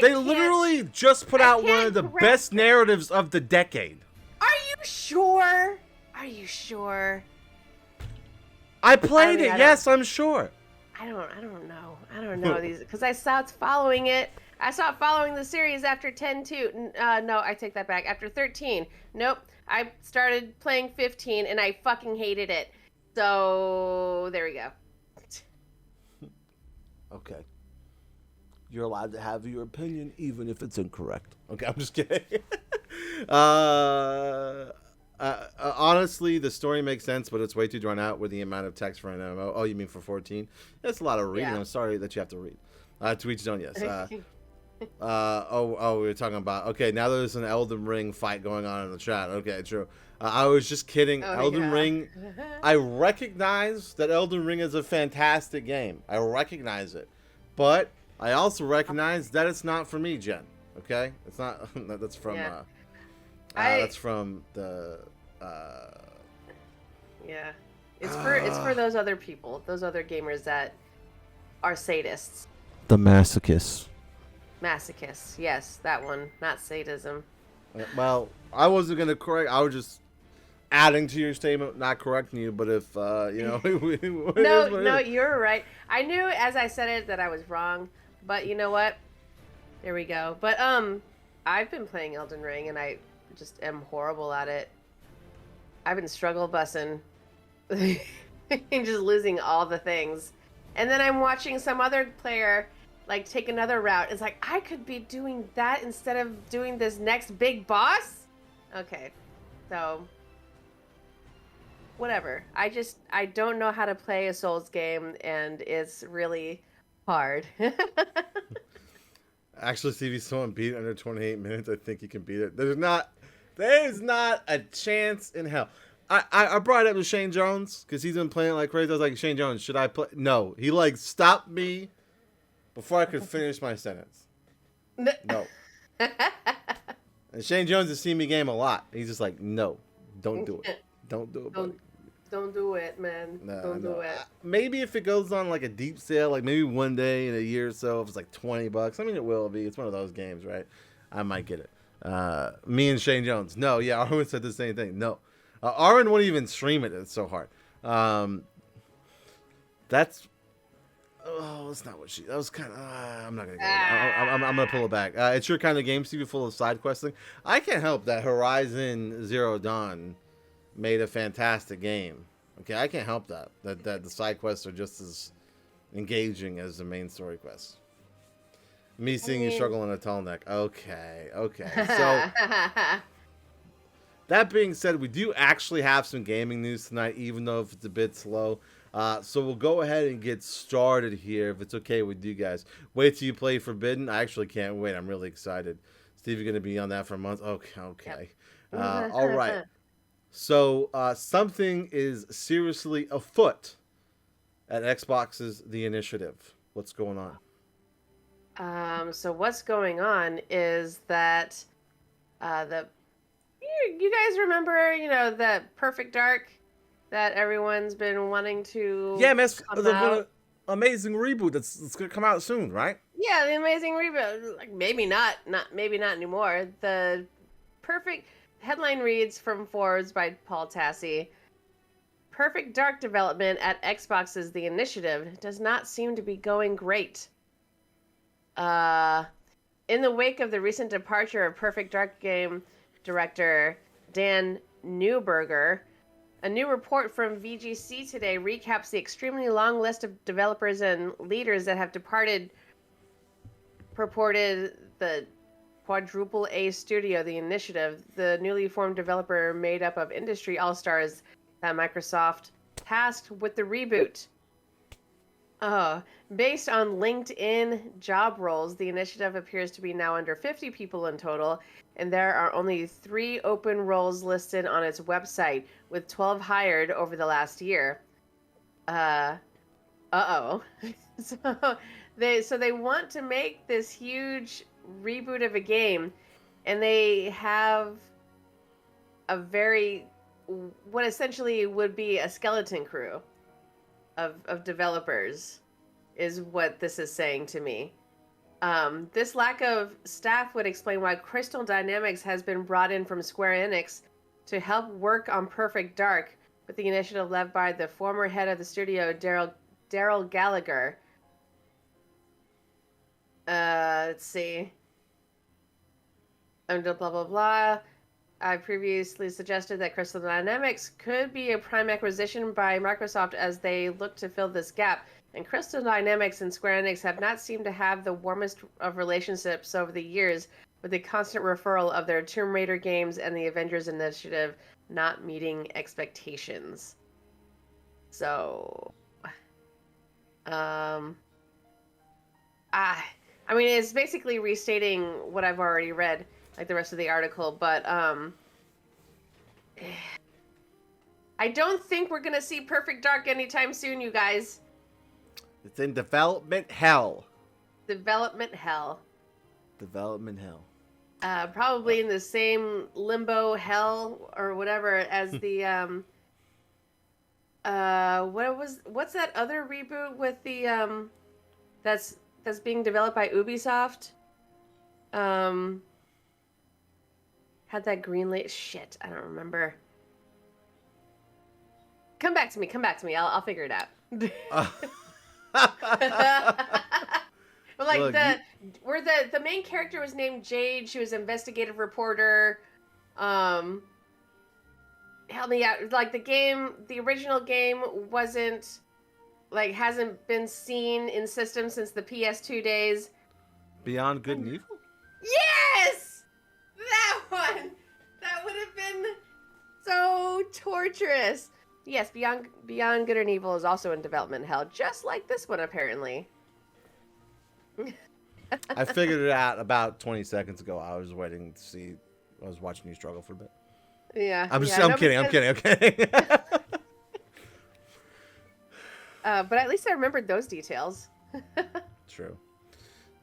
they literally just put out one of the best narratives of the decade. Are you sure? Are you sure? I played it. Yes, I'm sure. I don't know. I don't know these because I stopped following it. I stopped following the series after 10-2. No, I take that back. After 13. Nope. I started playing 15 and I fucking hated it. So there we go. Okay. You're allowed to have your opinion even if it's incorrect. Okay, I'm just kidding. Honestly, the story makes sense, but it's way too drawn out with the amount of text for an MMO. Oh, you mean for 14? That's a lot of reading. Yeah. I'm sorry that you have to read. To each his own, yes. We were talking about... Okay, now there's an Elden Ring fight going on in the chat. Okay, true. I was just kidding. Elden Ring... I recognize that Elden Ring is a fantastic game. I recognize it. But I also recognize that it's not for me, Jen. Okay? It's not... That's from... Yeah. That's from the... Yeah. It's for those other people. Those other gamers that are sadists. The masochists. Masochists, yes, that one, not sadism. Well, I wasn't gonna correct. I was just adding to your statement, not correcting you. But if no, you're right. I knew as I said it that I was wrong, but you know what? There we go. But I've been playing Elden Ring, and I just am horrible at it. I've been struggle bussing, just losing all the things, and then I'm watching some other player. Like, take another route. It's like, I could be doing that instead of doing this next big boss? Okay. So, whatever. I don't know how to play a Souls game, and it's really hard. Actually, see if someone beat it under 28 minutes, I think you can beat it. There's not a chance in hell. I brought it up to Shane Jones, because he's been playing like crazy. I was like, Shane Jones, should I play? No. He, like, stopped me before I could finish my sentence. No. And Shane Jones has seen me game a lot. He's just like, no, don't do it. Don't do it, buddy. Don't do it, man. Don't do it. Maybe if it goes on like a deep sale, like maybe one day in a year or so, if it's like $20. I mean, it will be. It's one of those games, right? I might get it. Me and Shane Jones. No, yeah, Arwen said the same thing. No. Arwen wouldn't even stream it. It's so hard. That's... Oh, that's not what she... That was kind of... I'm not going to go I'm going to pull it back. It's your kind of game, Stevie, full of side questing. I can't help that Horizon Zero Dawn made a fantastic game. Okay, I can't help that. That the side quests are just as engaging as the main story quests. Me seeing you struggle in a turtleneck. Okay. So, that being said, we do actually have some gaming news tonight, even though if it's a bit slow. So we'll go ahead and get started here, if it's okay with you guys. Wait till you play Forbidden. I actually can't wait. I'm really excited. Steve, you're going to be on that for a month? Okay. Yep. All right. So something is seriously afoot at Xbox's The Initiative. What's going on? So what's going on is that you guys remember, that Perfect Dark that everyone's been wanting to the amazing reboot that's going to come out soon, right? Yeah, the amazing reboot. Like maybe not anymore. The Perfect headline reads from Forbes by Paul Tassi. Perfect Dark development at Xbox's The Initiative does not seem to be going great. In the wake of the recent departure of Perfect Dark game director Dan Neuberger, a new report from VGC today recaps the extremely long list of developers and leaders that have departed, purported the quadruple A studio, The Initiative, the newly formed developer made up of industry all-stars that Microsoft tasked with the reboot. Based on LinkedIn job roles, The Initiative appears to be now under 50 people in total, and there are only 3 open roles listed on its website, with 12 hired over the last year. So They want to make this huge reboot of a game, and they have a very what essentially would be a skeleton crew of developers is what this is saying to me. This lack of staff would explain why Crystal Dynamics has been brought in from Square Enix to help work on Perfect Dark, with the initiative led by the former head of the studio, Daryl Gallagher. Let's see. Blah, blah, blah. I previously suggested that Crystal Dynamics could be a prime acquisition by Microsoft as they look to fill this gap. And Crystal Dynamics and Square Enix have not seemed to have the warmest of relationships over the years, with the constant referral of their Tomb Raider games and the Avengers Initiative not meeting expectations. So, I mean, it's basically restating what I've already read, like the rest of the article, but I don't think we're gonna see Perfect Dark anytime soon, you guys. It's in development hell. Development hell. Development hell. Probably in the same limbo hell or whatever as the what's that other reboot with the that's being developed by Ubisoft? Had that green light. Shit, I don't remember. Come back to me. I'll figure it out. But like Look, where the main character was named Jade, she was an investigative reporter. Help me out. Like the original game wasn't hasn't been seen in systems since the PS2 days. Beyond Good and Evil? Yes! That one! That would have been so torturous. Yes, Beyond Good and Evil is also in development hell, just like this one, apparently. I figured it out about 20 seconds ago. I was waiting to see. I was watching you struggle for a bit. Yeah. I'm kidding. But at least I remembered those details. True.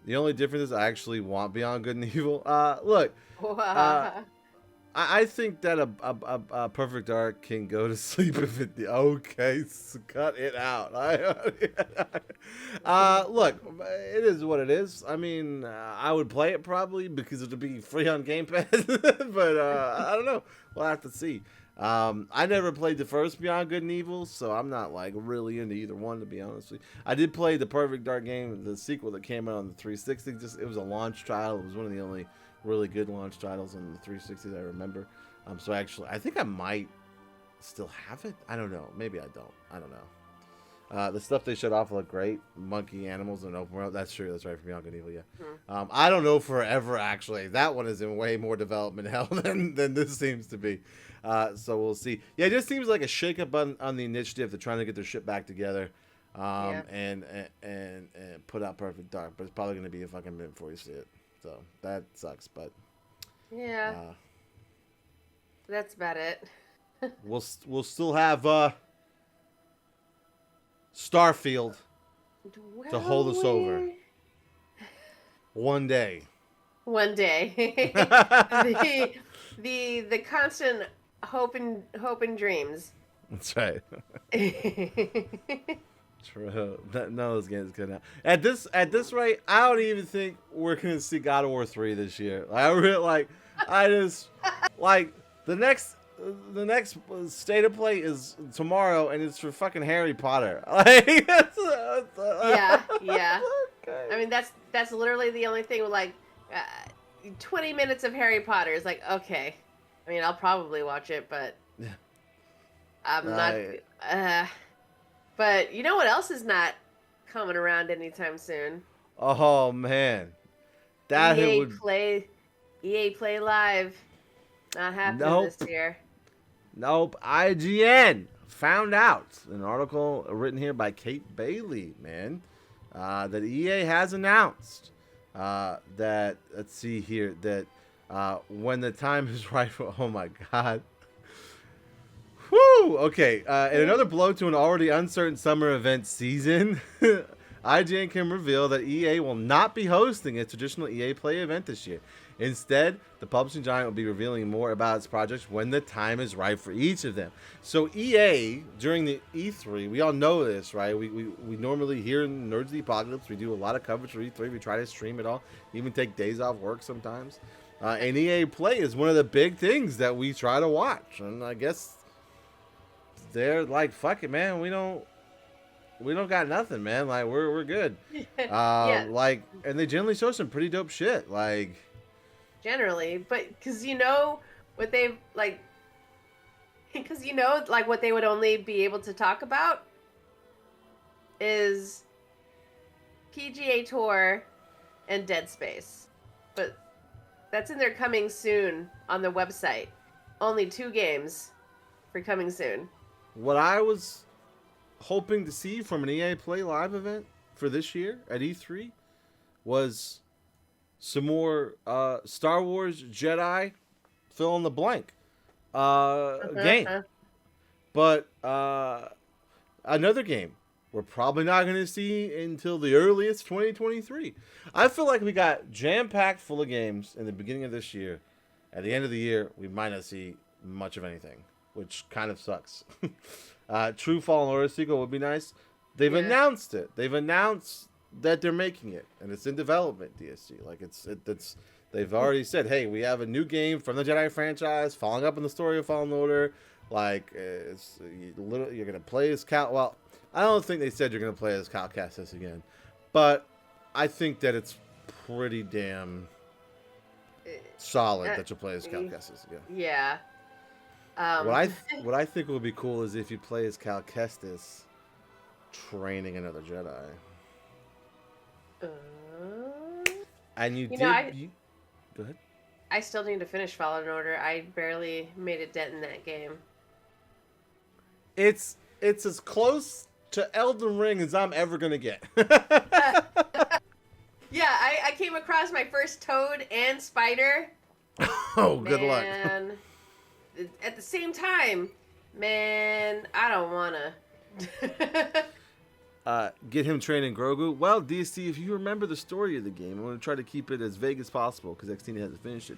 The only difference is I actually want Beyond Good and Evil. Look. I think that a Perfect Dark can go to sleep if it... Okay, cut it out. Look, it is what it is. I mean, I would play it probably because it would be free on Game Pass. But I don't know. We'll have to see. I never played the first Beyond Good and Evil, so I'm not really into either one, to be honest with you. I did play the Perfect Dark game, the sequel that came out on the 360. It was a launch title. It was one of the only really good launch titles on the 360 that I remember. So actually, I think I might still have it. I don't know. Maybe I don't. I don't know. The stuff they showed off looked great. Monkey animals in open world. That's true. That's right, for Beyond Good and Evil, yeah. Mm-hmm. I don't know forever, actually. That one is in way more development hell than this seems to be. So we'll see. Yeah, it just seems like a shakeup on the initiative. They're trying to get their shit back together. And put out Perfect Dark. But it's probably going to be a fucking minute before you see it. So that sucks, but yeah, that's about it. we'll still have Starfield to hold us over one day. One day, the constant hope and dreams. That's right. True. None of those games good now. At this rate, I don't even think we're gonna see God of War 3 this year. The next state of play is tomorrow, and it's for fucking Harry Potter. Yeah. Okay. I mean, that's literally the only thing. 20 minutes of Harry Potter is like, okay. I mean, I'll probably watch it, but I'm not. But you know what else is not coming around anytime soon? Oh man, EA Play Live, not happening this year. Nope. IGN found out, an article written here by Kate Bailey, man, that EA has announced that, let's see here, that when the time is right for, oh my god. Woo! Okay, and another blow to an already uncertain summer event season. IGN can reveal that EA will not be hosting a traditional EA Play event this year. Instead, the publishing giant will be revealing more about its projects when the time is right for each of them. So EA, during the E3, we all know this, right? We normally here in Nerds of the Apocalypse, we do a lot of coverage for E3. We try to stream it all, even take days off work sometimes. And EA Play is one of the big things that we try to watch. And I guess they're like, fuck it, man. We don't got nothing, man. Like, we're good. Yeah. Like, and they generally show some pretty dope shit. Like, Generally, but because what they like, because what they would only be able to talk about is PGA Tour and Dead Space, but that's in their coming soon on the website. Only 2 games for coming soon. what I was hoping to see from an EA Play Live event for this year at E3 was some more Star Wars Jedi fill in the blank game. But another game we're probably not going to see until the earliest 2023. I feel like we got jam-packed full of games in the beginning of this year. At the end of the year, we might not see much of anything, which kind of sucks. True Fallen Order sequel would be nice. They've announced it. They've announced that they're making it, and it's in development. DSC, like it's they've already said, hey, we have a new game from the Jedi franchise, following up on the story of Fallen Order. Like you're gonna play as Cal. Well, I don't think they said you're gonna play as Cal Kestis again, but I think that it's pretty damn solid that you play as Cal Kestis again. Yeah. What I think would be cool is if you play as Cal Kestis training another Jedi. And you go ahead. I still need to finish Fallen Order. I barely made a dent in that game. It's as close to Elden Ring as I'm ever gonna get. Yeah, I came across my first toad and spider. Oh, good luck. And at the same time, man, I don't wanna. Get him training Grogu. Well, DST, if you remember the story of the game, I'm going to try to keep it as vague as possible because XT hasn't finished it.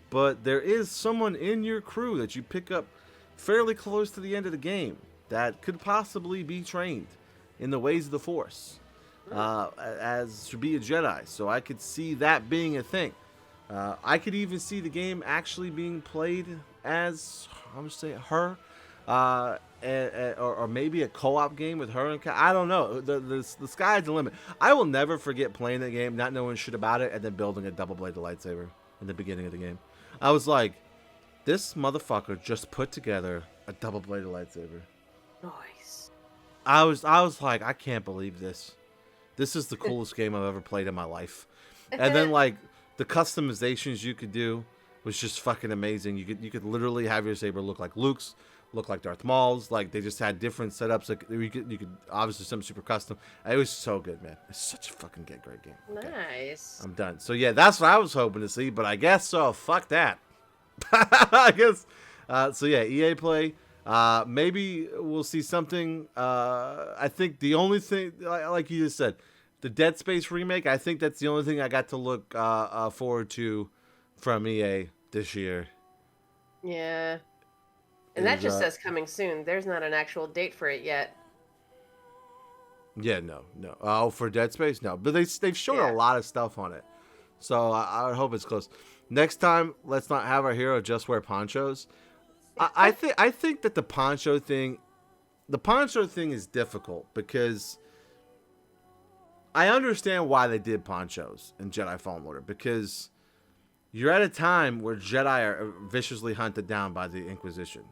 But there is someone in your crew that you pick up fairly close to the end of the game that could possibly be trained in the ways of the Force as to be a Jedi. So I could see that being a thing. I could even see the game actually being played as, I'm going to say, her. Or maybe a co-op game with her and I don't know. The sky's the limit. I will never forget playing the game, not knowing shit about it, and then building a double-bladed lightsaber in the beginning of the game. I was like, this motherfucker just put together a double-bladed lightsaber. Nice. I was like, I can't believe this. This is the coolest game I've ever played in my life. And then like the customizations you could do was just fucking amazing. You could literally have your saber look like Luke's, look like Darth Maul's. Like they just had different setups. Like you could obviously something super custom. It was so good, man. It's such a fucking great game. Okay. Nice. I'm done. So yeah, that's what I was hoping to see, but I guess so. Fuck that. I guess. So yeah, EA Play. Maybe we'll see something. I think the only thing, like you just said, the Dead Space remake. I think that's the only thing I got to look forward to from EA this year. Yeah. And that just says coming soon. There's not an actual date for it yet. Yeah, no. Oh, for Dead Space, no. But they've shown a lot of stuff on it, so I hope it's close. Next time, let's not have our hero just wear ponchos. I think that the poncho thing is difficult because I understand why they did ponchos in Jedi Fallen Order, because you're at a time where Jedi are viciously hunted down by the Inquisition.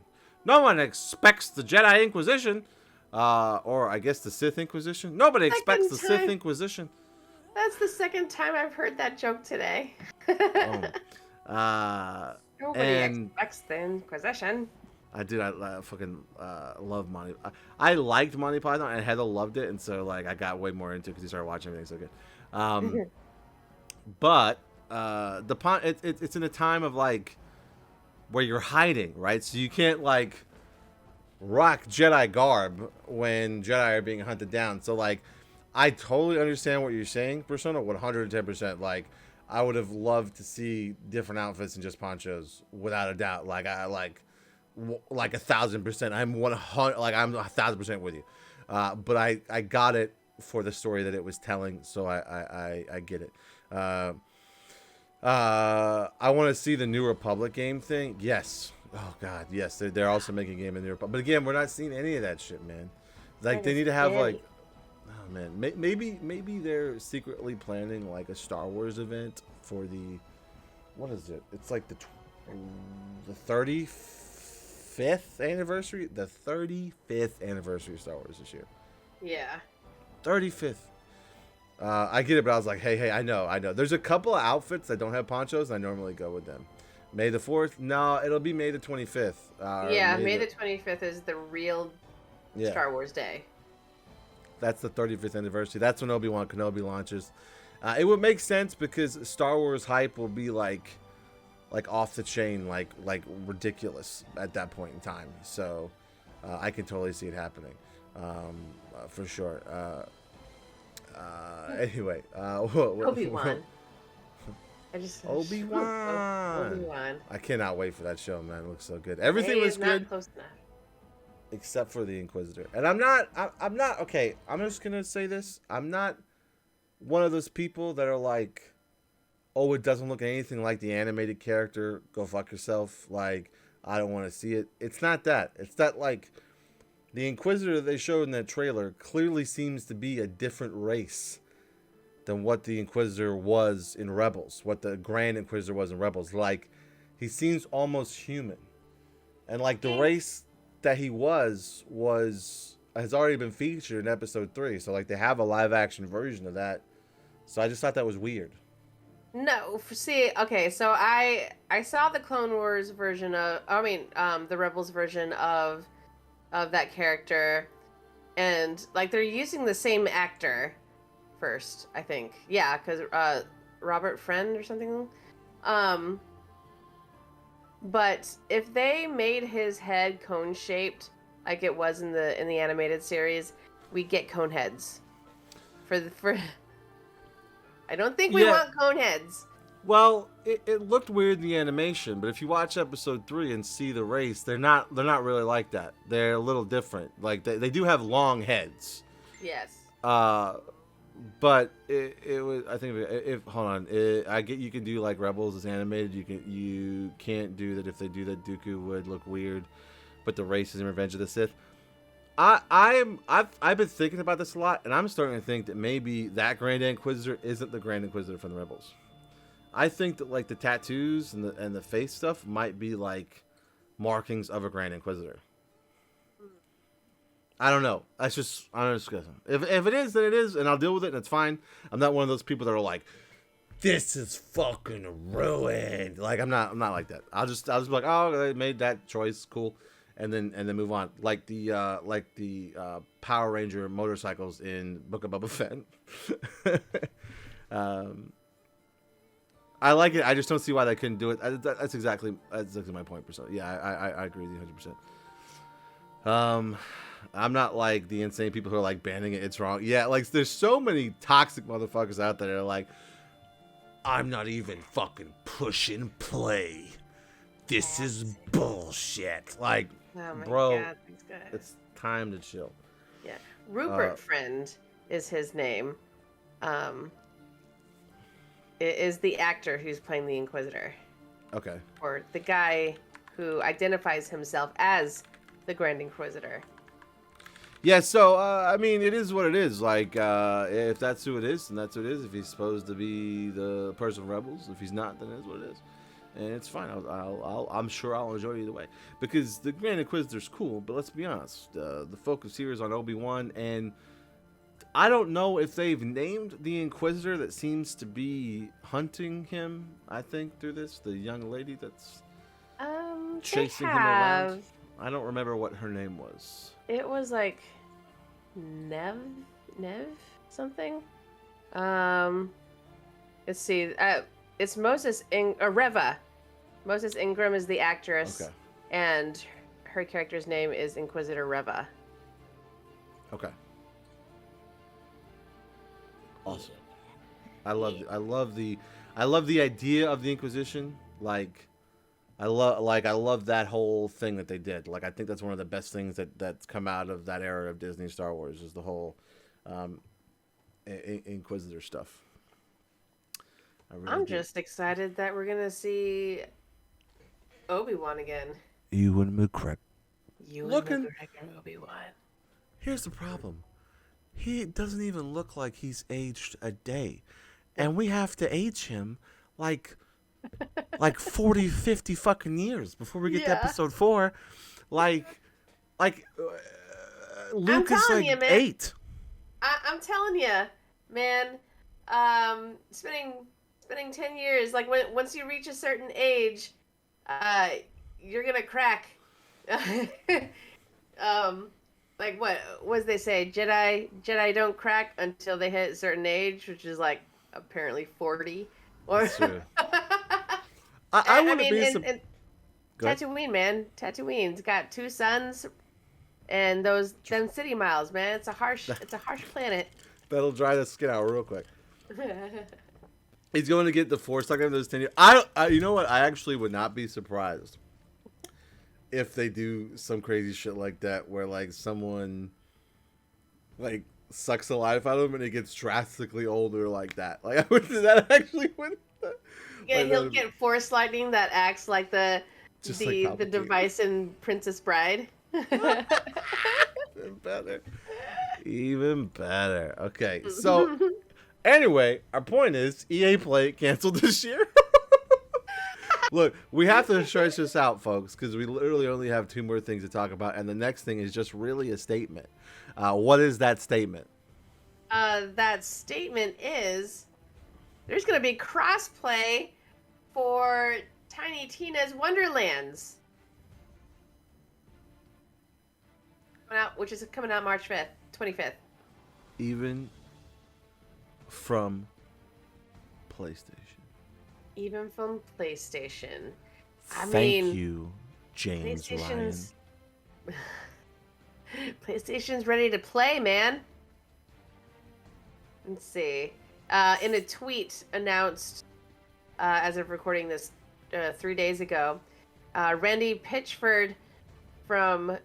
No one expects the Jedi Inquisition, or I guess the Sith Inquisition. Nobody expects the Sith Inquisition. That's the second time I've heard that joke today. Nobody expects the Inquisition. I fucking love Monty. I liked Monty Python, and Heather loved it, and so like I got way more into it because he started watching everything so good. But it's in a time of like where you're hiding, right? So you can't like rock Jedi garb when Jedi are being hunted down. So like I totally understand what you're saying, Persona, 110%. Like, I would have loved to see different outfits and just ponchos, without a doubt. Like, like 1,000%. I'm 100. Like, I'm 1,000% with you. But I got it for the story that it was telling, so I get it. I want to see the New Republic game thing. Yes. Oh God, yes. They're also making a game in New Republic. But again, we're not seeing any of that shit, man. Like, they need to have like, oh man, maybe they're secretly planning like a Star Wars event for the, what is it? It's like the 35th anniversary. The 35th anniversary of Star Wars this year. Yeah. 35th. I get it, but I was like, hey, I know. There's a couple of outfits that don't have ponchos, and I normally go with them. May the 4th? No, it'll be May the 25th. Yeah, May the 25th is the real Star Wars Day. That's the 35th anniversary. That's when Obi-Wan Kenobi launches. It would make sense because Star Wars hype will be like off the chain, like ridiculous at that point in time. So I can totally see it happening, for sure. Anyway, Obi-Wan. Obi-Wan. I cannot wait for that show, man. It looks so good. Everything was good. Not close enough. Except for the Inquisitor. And I'm not okay, I'm just gonna say this. I'm not one of those people that are like, oh, it doesn't look anything like the animated character, go fuck yourself. Like, I don't want to see it. It's not that. It's that, like, the Inquisitor that they showed in that trailer clearly seems to be a different race than what the Inquisitor was in Rebels, what the Grand Inquisitor was in Rebels. Like, he seems almost human. And, like, the race that he has already been featured in episode 3. So, like, they have a live action version of that. So I just thought that was weird. No, see, okay, so I saw the Clone Wars version the Rebels version of that character, and like they're using the same actor first, I think. Yeah, because Robert Friend or something. But if they made his head cone shaped like it was in the animated series, we get cone heads. For I don't think we want cone heads. Well, it looked weird in the animation, but if you watch episode 3 and see the race, they're not really like that. They're a little different. Like they do have long heads. Yes. But it was, I think, if hold on, I get you can do like Rebels is animated. You can't do that. If they do that, Dooku would look weird. But the race is in Revenge of the Sith. I've been thinking about this a lot, and I'm starting to think that maybe that Grand Inquisitor isn't the Grand Inquisitor from the Rebels. I think that like the tattoos and the face stuff might be like markings of a Grand Inquisitor. I don't know. I'm just guessing. If it is, then it is, and I'll deal with it, and it's fine. I'm not one of those people that are like, this is fucking ruined. Like I'm not like that. I'll just be like, oh, they made that choice, cool, and then move on. Like the Power Ranger motorcycles in Book of Boba Fett. I like it. I just don't see why they couldn't do it. That's exactly my point. So yeah, I agree with you 100%. I'm not like the insane people who are like banning it. It's wrong. Yeah, like there's so many toxic motherfuckers out there that are like, I'm not even fucking pushing play. This is bullshit. Like, bro, God, it's time to chill. Yeah, Rupert Friend is his name. It is the actor who's playing the Inquisitor. Okay. Or the guy who identifies himself as the Grand Inquisitor. Yeah, so, I mean, it is what it is. Like, if that's who it is, then that's who it is. If he's supposed to be the person from Rebels, if he's not, then it is what it is. And it's fine. I'm sure I'll enjoy it either way. Because the Grand Inquisitor's cool, but let's be honest. The focus here is on Obi-Wan, and I don't know if they've named the Inquisitor that seems to be hunting him, I think, through this. The young lady that's chasing him around. I don't remember what her name was. It was like Nev something. Let's see. It's Reva. Moses Ingram is the actress. Okay. And her character's name is Inquisitor Reva. Okay. awesome. I love the idea of the Inquisition. Like, I love that whole thing that they did. Like, I think that's one of the best things that's come out of that era of Disney Star Wars is the whole Inquisitor stuff. I'm just excited that we're gonna see Obi-Wan again. Ewan McGregor. McGregor Obi-Wan. Here's the problem. He doesn't even look like he's aged a day. And we have to age him like 40, 50 fucking years before we get to episode 4. Like Luke is like you, 8. I'm telling you, man. Spending 10 years, like once you reach a certain age, you're gonna crack. Like what was they say? Jedi don't crack until they hit a certain age, which is like apparently 40. Or I wouldn't be and Tatooine, man. Tatooine's got 2 suns, and them city miles, man. It's a harsh planet. That'll dry the skin out real quick. He's going to get the Force stuck in those 10 years. You know what? I actually would not be surprised if they do some crazy shit like that, where like someone like sucks the life out of him and he gets drastically older like that. Like that actually would. Yeah, he'll get Force lightning that acts like the device in Princess Bride. Even better. Okay, so anyway, our point is EA Play canceled this year. Look, we have to stretch this out, folks, because we literally only have 2 more things to talk about, and the next thing is just really a statement. What is that statement? That statement is there's going to be crossplay for Tiny Tina's Wonderlands, which is coming out March 25th. Even from PlayStation. Even from PlayStation. Thank you, James Ryan. PlayStation's ready to play, man. Let's see. In a tweet announced as of recording this 3 days ago, Randy Pitchford from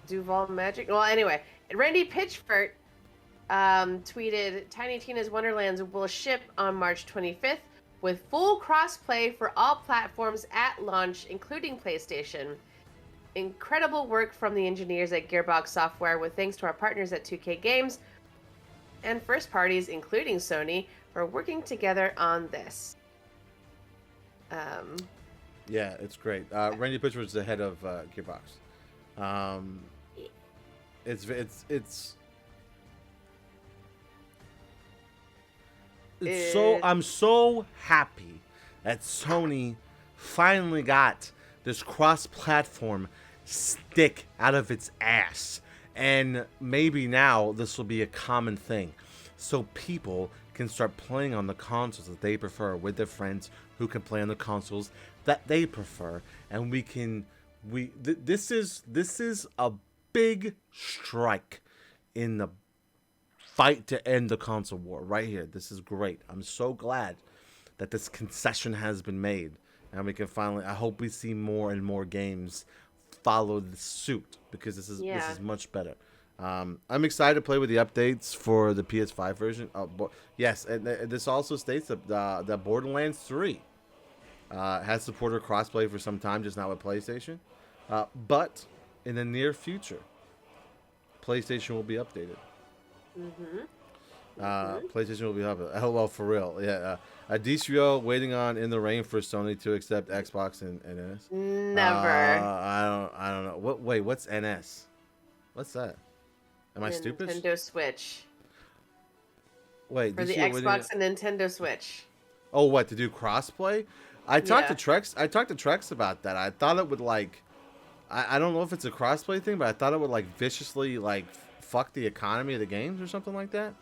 Duval Magic. Well, anyway, Randy Pitchford tweeted, Tiny Tina's Wonderlands will ship on March 25th with full crossplay for all platforms at launch, including PlayStation. Incredible work from the engineers at Gearbox Software, with thanks to our partners at 2K Games and first parties, including Sony, for working together on this. Yeah, it's great. Randy Pitchford's the head of Gearbox. I'm so happy that Sony finally got this cross-platform stick out of its ass. And maybe now this will be a common thing, so people can start playing on the consoles that they prefer with their friends who can play on the consoles that they prefer. And this is a big strike in the fight to end the console war right here. This is great. I'm so glad that this concession has been made, and we can finally, I hope we see more and more games follow the suit, because this is much better. I'm excited to play with the updates for the PS5 version. Yes, and this also states that Borderlands 3 has supported crossplay for some time, just not with PlayStation. But in the near future, PlayStation will be updated. PlayStation will be updated. Oh, well, for real. Yeah. DCO waiting on In the Rain for Sony to accept Xbox and NS. Never. I don't know. Wait, what's NS? What's that? Am I stupid? Nintendo Switch. Wait, for the Xbox and Nintendo Switch. Oh, what, to do crossplay? I talked to Trex about that. I thought it would like, I don't know if it's a crossplay thing, but I thought it would like viciously like fuck the economy of the games or something like that.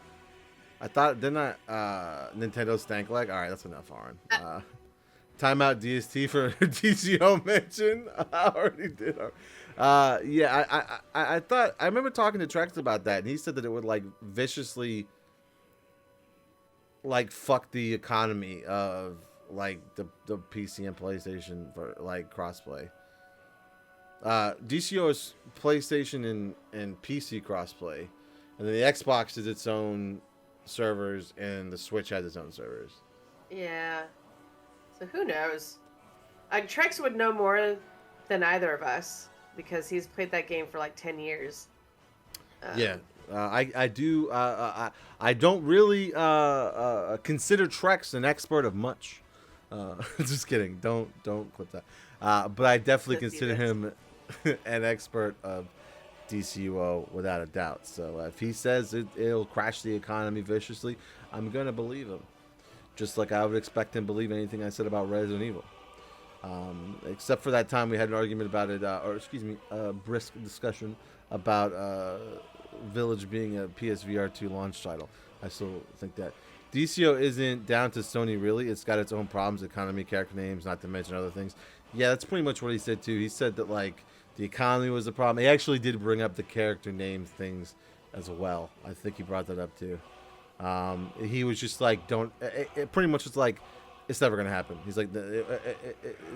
I thought, didn't Nintendo stank leg? All right, that's enough, Aaron. Timeout DST for DCO mention. I already did. Yeah, I thought, I remember talking to Trex about that, and he said that it would like viciously like fuck the economy of like the PC and PlayStation for like crossplay. DCO is PlayStation and PC crossplay, and then the Xbox is its own servers, and the Switch has its own servers. Yeah. So who knows? Trex would know more than either of us because he's played that game for like 10 years. Yeah. I do. I don't really consider Trex an expert of much. Just kidding. Don't clip that. But I definitely consider him an expert of DCUO without a doubt. So if he says it'll crash the economy viciously, I'm gonna believe him. Just like I would expect him to believe anything I said about Resident Evil. Except for that time we had an argument about it, a brisk discussion about Village being a PSVR 2 launch title. I still think that DCO isn't down to Sony really. It's got its own problems, economy, character names, not to mention other things. Yeah, that's pretty much what he said too. He said that like the economy was the problem. He actually did bring up the character name things as well. I think he brought that up too. He was just like, it pretty much was like, it's never gonna happen. He's like,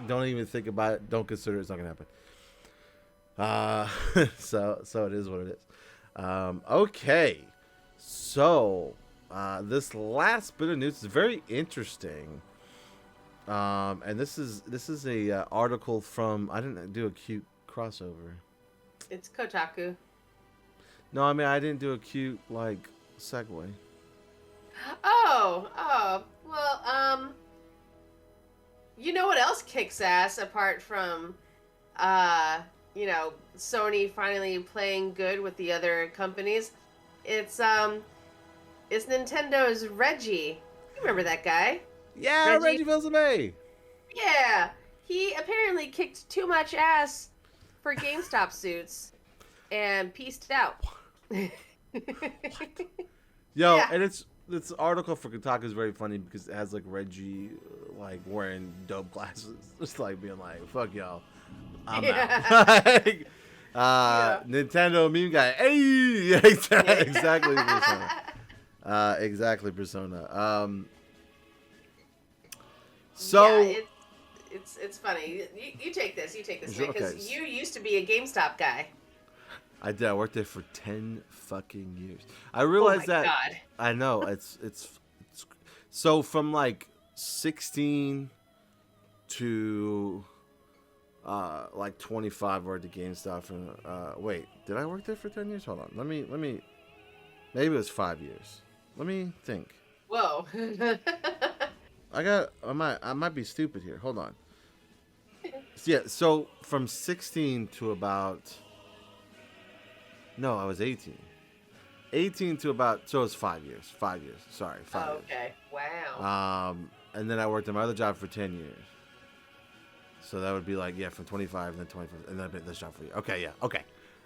don't even think about it. Don't consider it. It's not gonna happen. So it is what it is. Okay, so this last bit of news is very interesting. And this is a article from, I didn't do a cute crossover. It's Kotaku. No, I mean I didn't do a cute like segue. Well, you know what else kicks ass apart from, Sony finally playing good with the other companies? It's Nintendo's Reggie. You remember that guy? Yeah, Reggie Fils-aime. Yeah, he apparently kicked too much ass for GameStop suits and pieced out. Yo, Yeah. and this article for Kotaku is very funny because it has like Reggie like wearing dope glasses, just like being like, "Fuck y'all, I'm out." Like, Nintendo meme guy. Hey, exactly Persona. Exactly Persona. So yeah, it's funny. You take this because okay. you used to be a GameStop guy. I did. I worked there for 10 fucking years. I realized that. God. I know it's so from like 16 to like 25 worked at GameStop. And wait, did I work there for 10 years? Hold on. Let me. Maybe it was 5 years. Let me think. Whoa. I might be stupid here. Hold on. Yeah. So from 16 to about. No, I was 18. 18 to about, so it was 5 years. 5 years. Sorry, 5 years. Okay. Wow. And then I worked at my other job for 10 years. So that would be like, yeah, from 25 and then 25, and then this job for you. Okay, yeah, okay.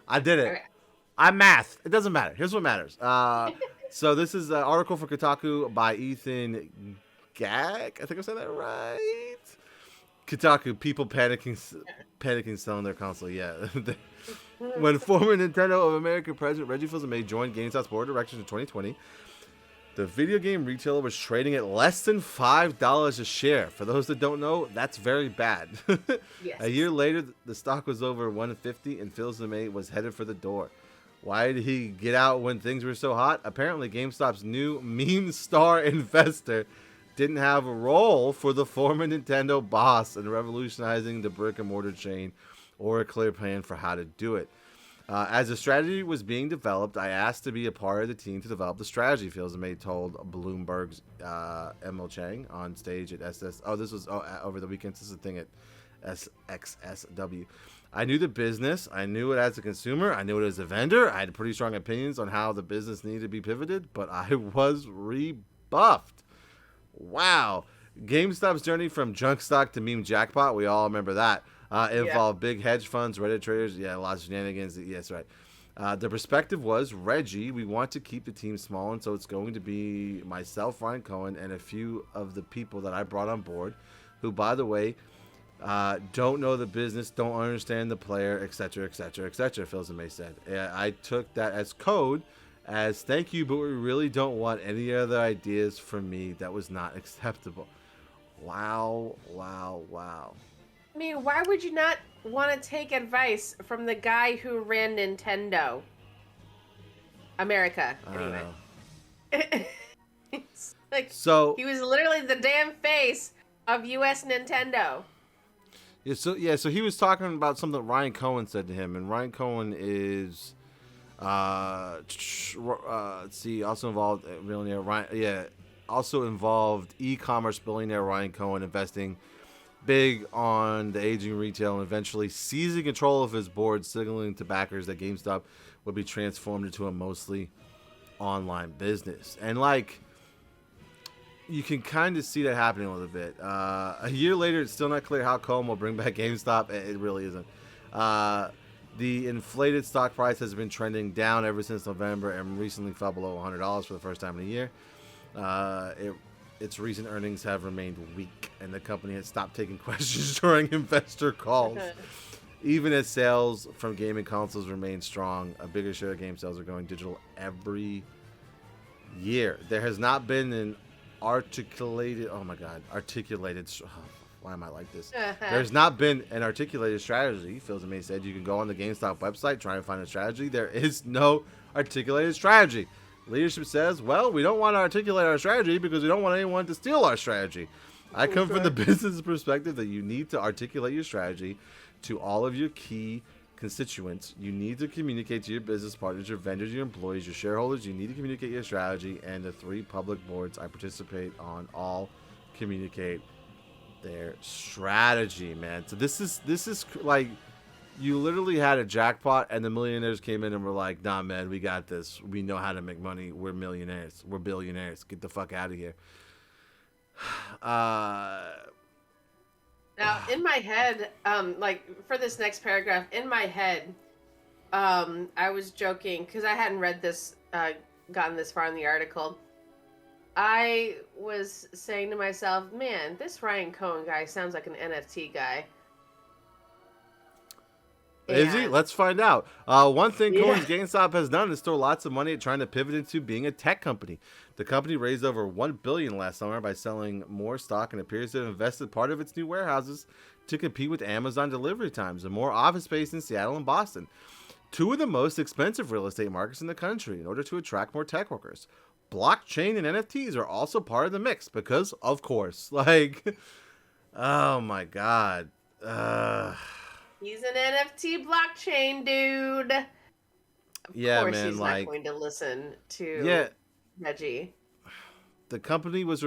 I did it. Okay. I math. It doesn't matter. Here's what matters. So this is an article for Kotaku by Ethan Gag. I think I said that right. Kotaku, people panicking selling their console. Yeah. When former Nintendo of America president Reggie Fils-aime joined GameStop's board of directors in 2020, the video game retailer was trading at less than $5 a share. For those that don't know, that's very bad. Yes. A year later, the stock was over $150 and Fils-aime was headed for the door. Why did he get out when things were so hot? Apparently, GameStop's new meme star investor didn't have a role for the former Nintendo boss in revolutionizing the brick-and-mortar chain or a clear plan for how to do it. As the strategy was being developed, I asked to be a part of the team to develop the strategy, Fils-aime told Bloomberg's ML Chang on stage at SS. Oh, this was over the weekend. This is a thing at SXSW. I knew the business. I knew it as a consumer. I knew it as a vendor. I had pretty strong opinions on how the business needed to be pivoted, but I was rebuffed. Wow. GameStop's journey from junk stock to meme jackpot. We all remember that. Involved big hedge funds, Reddit traders. Yeah, lots of shenanigans. Yes, right. The perspective was, Reggie, we want to keep the team small, and so it's going to be myself, Ryan Cohen, and a few of the people that I brought on board, who, by the way, don't know the business, don't understand the player, etc., etc., etc., Fils-aime said. I took that as code, as thank you, but we really don't want any other ideas from me. That was not acceptable. Wow, wow, wow. I mean, why would you not want to take advice from the guy who ran Nintendo America? I don't know. It's like, So he was literally the damn face of U.S. Nintendo. so he was talking about something Ryan Cohen said to him, and Ryan Cohen is, let's see, also involved billionaire also involved e-commerce billionaire Ryan Cohen investing big on the aging retail and eventually seizing control of his board, signaling to backers that GameStop would be transformed into a mostly online business. And like, you can kind of see that happening a little bit. A year later, it's still not clear how Cohen will bring back GameStop. It really isn't. The inflated stock price has been trending down ever since November and recently fell below $100 for the first time in a year. Its recent earnings have remained weak, and the company has stopped taking questions during investor calls. Even as sales from gaming consoles remain strong, a bigger share of game sales are going digital every year. There has not been an articulated why am I like this? There's not been an articulated strategy. Fils-aime said you can go on the GameStop website, try and find a strategy. There is no articulated strategy. Leadership says, well, we don't want to articulate our strategy because we don't want anyone to steal our strategy. I come from the business perspective that you need to articulate your strategy to all of your key constituents. You need to communicate to your business partners, your vendors, your employees, your shareholders. You need to communicate your strategy, and the 3 public boards I participate on all communicate their strategy, man. So this is like, you literally had a jackpot and the millionaires came in and were like, nah, man, we got this. We know how to make money. We're millionaires. We're billionaires. Get the fuck out of here. Now, in my head, like, for this next paragraph, in my head, I was joking, because I hadn't read this, gotten this far in the article. I was saying to myself, man, this Ryan Cohen guy sounds like an NFT guy. Is he? Let's find out. One thing Cohen's GameStop has done is throw lots of money at trying to pivot into being a tech company. The company raised over $1 billion last summer by selling more stock and appears to have invested part of its new warehouses to compete with Amazon delivery times and more office space in Seattle and Boston, 2 of the most expensive real estate markets in the country, in order to attract more tech workers. Blockchain and NFTs are also part of the mix because, of course, like, oh my God. He's an NFT blockchain dude. Of course, man, he's like, not going to listen to Reggie. The company was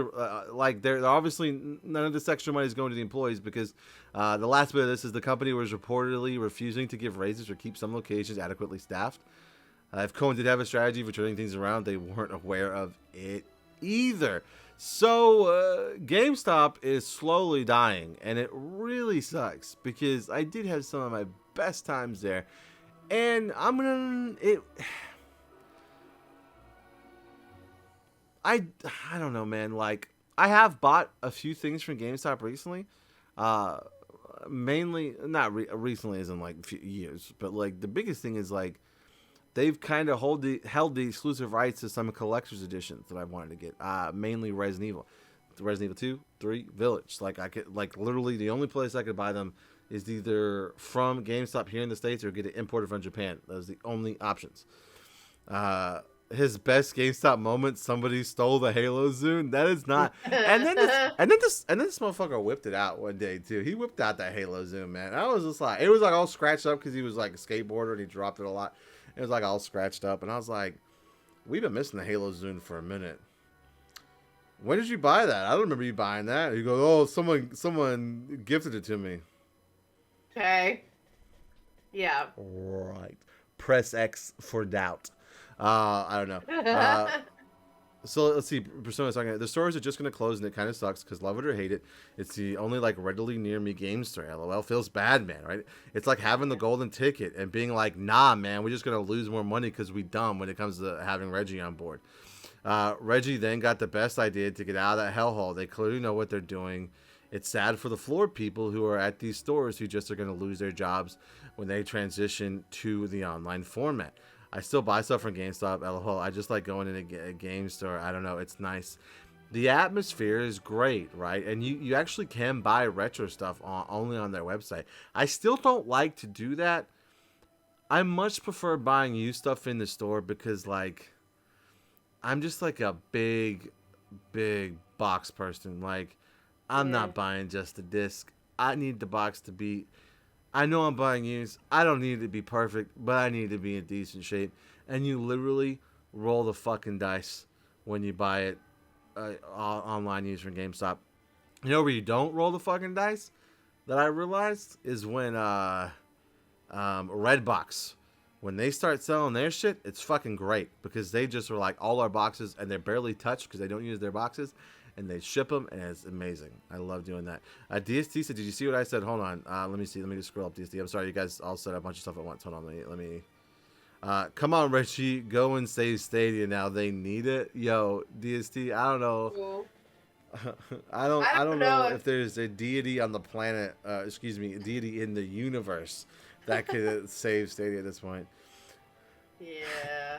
like, they're obviously, none of this extra money is going to the employees because the last bit of this is the company was reportedly refusing to give raises or keep some locations adequately staffed. If Cohen did have a strategy for turning things around, they weren't aware of it either. So GameStop is slowly dying, and it really sucks because I did have some of my best times there, and I don't know, man. Like, I have bought a few things from GameStop recently, mainly not recently as in like a few years, but like the biggest thing is like, they've kind of held the exclusive rights to some collector's editions that I wanted to get. Mainly Resident Evil 2, 3, Village. Like, I could, like, literally the only place I could buy them is either from GameStop here in the States or get it imported from Japan. Those are the only options. His best GameStop moment: somebody stole the Halo Zune. That is not. And then this motherfucker whipped it out one day too. He whipped out that Halo Zune, man. I was just like, it was like all scratched up because he was like a skateboarder and he dropped it a lot. It was like all scratched up, and I was like, we've been missing the Halo Zune for a minute. When did you buy that? I don't remember you buying that. He goes, oh, someone gifted it to me. Okay. Yeah. Right. Press X for doubt. I don't know. So let's see. Persona's talking. The stores are just going to close, and it kind of sucks because love it or hate it, it's the only like readily near me game store. LOL. Feels bad, man. Right? It's like having the golden ticket and being like, nah, man, we're just going to lose more money because we dumb when it comes to having Reggie on board. Reggie then got the best idea to get out of that hellhole. They clearly know what they're doing. It's sad for the floor people who are at these stores who just are going to lose their jobs when they transition to the online format. I still buy stuff from GameStop. LOL. I just like going in a game store. I don't know. It's nice. The atmosphere is great, right? And you actually can buy retro stuff only on their website. I still don't like to do that. I much prefer buying used stuff in the store because, like, I'm just like a big box person. Like, I'm not buying just a disc. I need the box to be... I know I'm buying used. I don't need it to be perfect, but I need it to be in decent shape. And you literally roll the fucking dice when you buy it online used from GameStop. You know where you don't roll the fucking dice? That I realized is when Redbox, when they start selling their shit, it's fucking great because they just were like all our boxes and they're barely touched because they don't use their boxes and they ship them and it's amazing. I love doing that. DST said, "Did you see what I said?" Hold on. Let me see. Let me just scroll up DST. I'm sorry, you guys all said a bunch of stuff at once. Hold on. Let me. Come on, Reggie. Go and save Stadia now. They need it. Yo, DST. I don't know. Cool. I don't know if there's a deity on the planet, a deity in the universe that could save Stadia at this point. Yeah.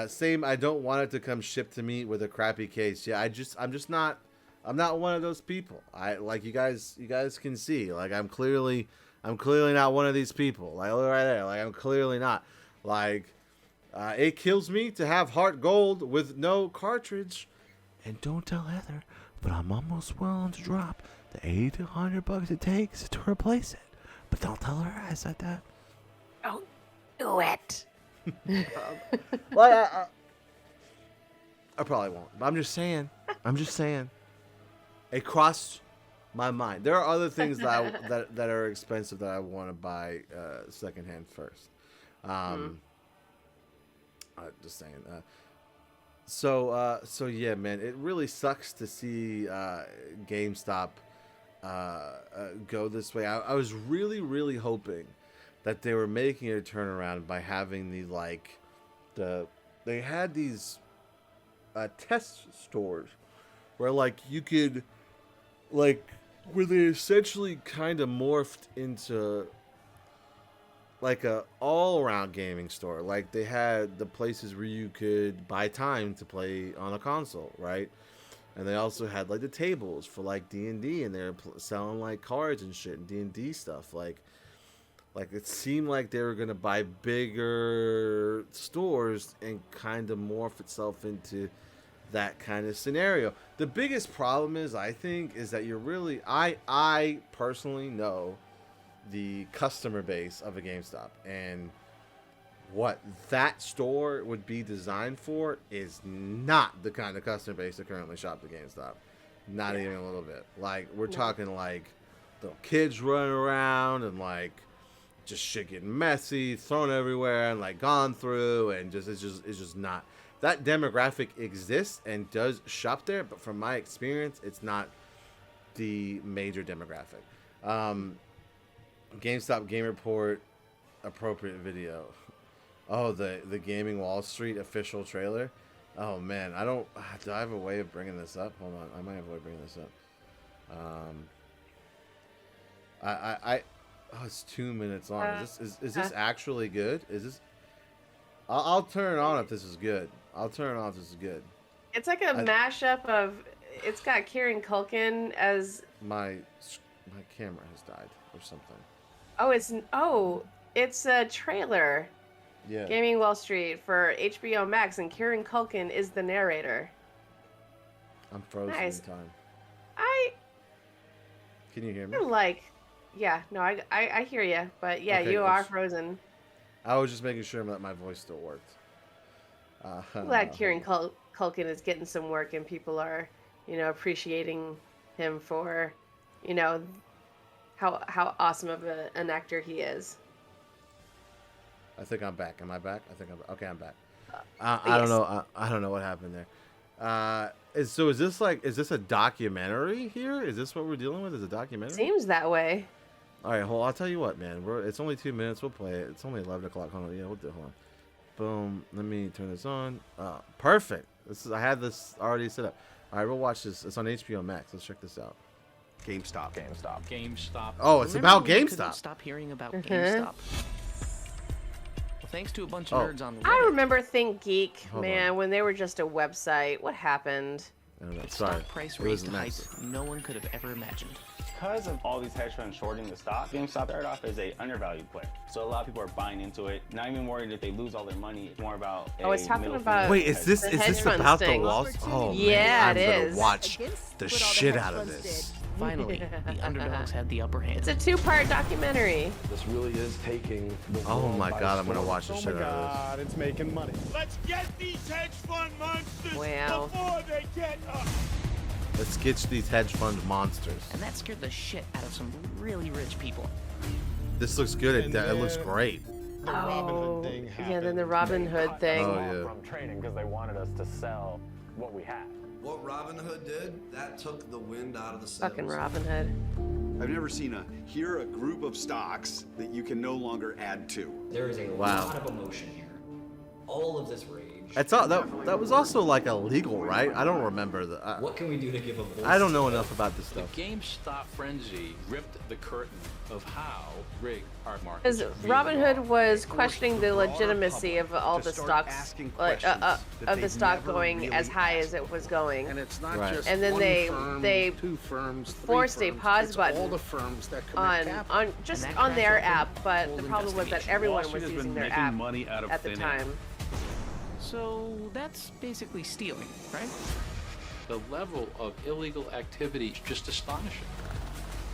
Same. I don't want it to come shipped to me with a crappy case. Yeah, I'm not one of those people. I like you guys can see. Like I'm clearly not one of these people. Like look right there. Like I'm clearly not. Like it kills me to have heart gold with no cartridge. And don't tell Heather, but I'm almost willing to drop the $80 to $100 it takes to replace it. But don't tell her I said that. Don't do it. Well, I probably won't. But I'm just saying. It crossed my mind. There are other things that are expensive that I want to buy secondhand first. Just saying. So yeah, man, it really sucks to see GameStop go this way. I was really hoping that they were making a turnaround by having they had these test stores where like you could where they essentially kind of morphed into like a all-around gaming store. Like they had the places where you could buy time to play on a console, right? And they also had like the tables for like D&D, and they're selling like cards and shit and D&D stuff. Like it seemed like they were gonna buy bigger stores and kind of morph itself into that kind of scenario. The biggest problem is, I think, is that you're really I personally know the customer base of a GameStop, and what that store would be designed for is not the kind of customer base that currently shop at GameStop. Not even a little bit. Like we're talking like little kids running around and like just shit getting messy, thrown everywhere, and like gone through, and it's just not. That demographic exists and does shop there, but from my experience, it's not the major demographic. GameStop Game Report appropriate video. Oh, the Gaming Wall Street official trailer. Oh man, do I have a way of bringing this up? Hold on, I might have a way of bringing this up. Oh, it's 2 minutes long. Is this actually good? Is this? I'll turn it on if this is good. I'll turn it on if this is good. It's like a mashup of. It's got Kieran Culkin as. My camera has died or something. It's a trailer. Yeah. Gaming Wall Street for HBO Max, and Kieran Culkin is the narrator. I'm frozen Nice. in time. Can you hear me? I hear you, but yeah, Okay, you are frozen. I was just making sure that my voice still worked. I'm glad Kieran Culkin is getting some work, and people are, appreciating him for, how awesome of an actor he is. I think I'm back. Am I back? Okay, I'm back. Yes. I don't know. I don't know what happened there. Is this a documentary here? Is this what we're dealing with? Is a documentary? Seems that way. All right, I'll tell you what, man. It's only 2 minutes. We'll play it. It's only 11 o'clock. Hold on. Yeah, hold on. Boom. Let me turn this on. Perfect. I had this already set up. All right, we'll watch this. It's on HBO Max. Let's check this out. GameStop. Oh, it's Remember about when you couldn't GameStop. Stop hearing about GameStop. thanks to a bunch of Oh. nerds on the I Reddit. remember Think Geek, Hold man, when they were just a website. What happened? I don't know. Its Sorry. stock price It raised was to heights nice. no one could have ever imagined. Because of all these hedge funds shorting the stock, GameStop started off as a undervalued play. So a lot of people are buying into it, not even worried if they lose all their money. It's more about it's talking middle about- finger. Wait, is this The hedge funds about the thing. walls? Oh Yeah, man, it I'm is. gonna watch Against the what all the shit hedge out of funds this. did. Finally, the underdogs had the upper hand. It's a 2-part documentary. This really is taking the Oh world my by god, I'm gonna storm. watch the shit out of God, it's making money. Let's get these hedge fund monsters Wow. before they get us. this. Let's get these hedge fund monsters. And that scared the shit out of some really rich people. This looks good. And It looks then- great. The Robin Hood thing yeah, then the happened. Robin Hood thing. Oh, yeah. From trading because they wanted us to sell what we had. What Robin Hood did, that took the wind out of the sails. Fucking Robin Hood. I've never seen a group of stocks that you can no longer add to. There is a Wow. lot of emotion here. All of this rage. That's all. That was also like illegal, right? I don't remember the. What can we do to give a voice? I don't know enough about this stuff. GameStop frenzy ripped the curtain of how rigged our market. Because Robin Hood was questioning the legitimacy of all the stocks, of the stock going as high as it was going. And it's not Right. just And then one they- firm, they 2 firms, 3 forced a firms. pause It's button all the firms that commit on capital. just And that on their cracks open app, but whole the problem was that investigation. everyone Wall was Street has using been their making app money out of at the thin air. time. So that's basically stealing, right? The level of illegal activity is just astonishing.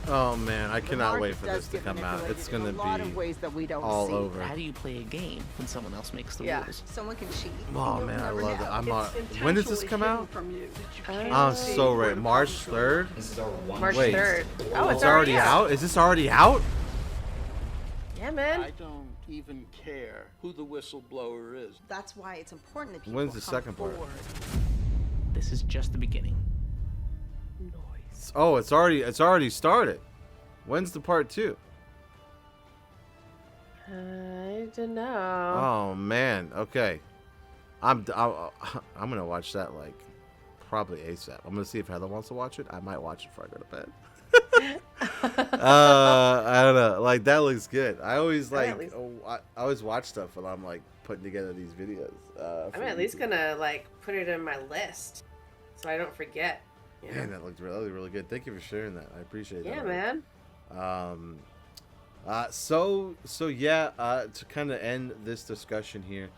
Oh man, I cannot wait for this to come out. It's gonna in a lot of be ways that we don't all see. over. How do you play a game when someone else makes the Yeah. rules? Someone can cheat. Oh You'll man, I never love know. it. I'm It's when does this come out? intentionally hidden from you. I'm so ready. March 3rd. This is our one. March Wait. 3rd. Oh, It's already out. Is this already out? Yeah, man. I don't even care who the whistleblower is. That's why it's important that people When's the come second part? forward. This is just the beginning. Oh, it's already started. When's the part 2? I don't know. Oh man. Okay. I'm gonna watch that like probably ASAP. I'm gonna see if Heather wants to watch it. I might watch it before I go to bed. I don't know. Like that looks good. I always I'm at like. least- I always watch stuff when I'm like putting together these videos. I'm at least gonna like put it in my list so I don't forget. You know? Man, that looked really, really good. Thank you for sharing that. I appreciate that. Yeah, man. So yeah, to kind of end this discussion here,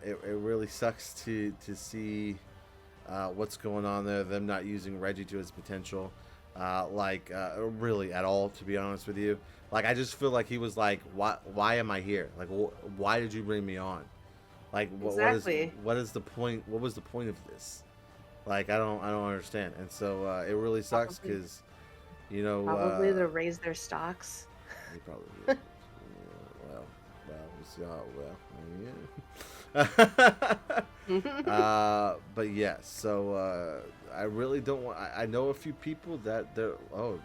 it really sucks to see what's going on there. Them not using Reggie to his potential, really at all. To be honest with you, like I just feel like he was like, why am I here? Like, why did you bring me on? Like, Exactly. what is the point? What was the point of this? Like, I don't understand. And so it really sucks Probably. because, you know, Probably to raise their stocks. he probably did. Yeah, we'll see how but yeah, so I really don't want. I know a few people that they're. Oh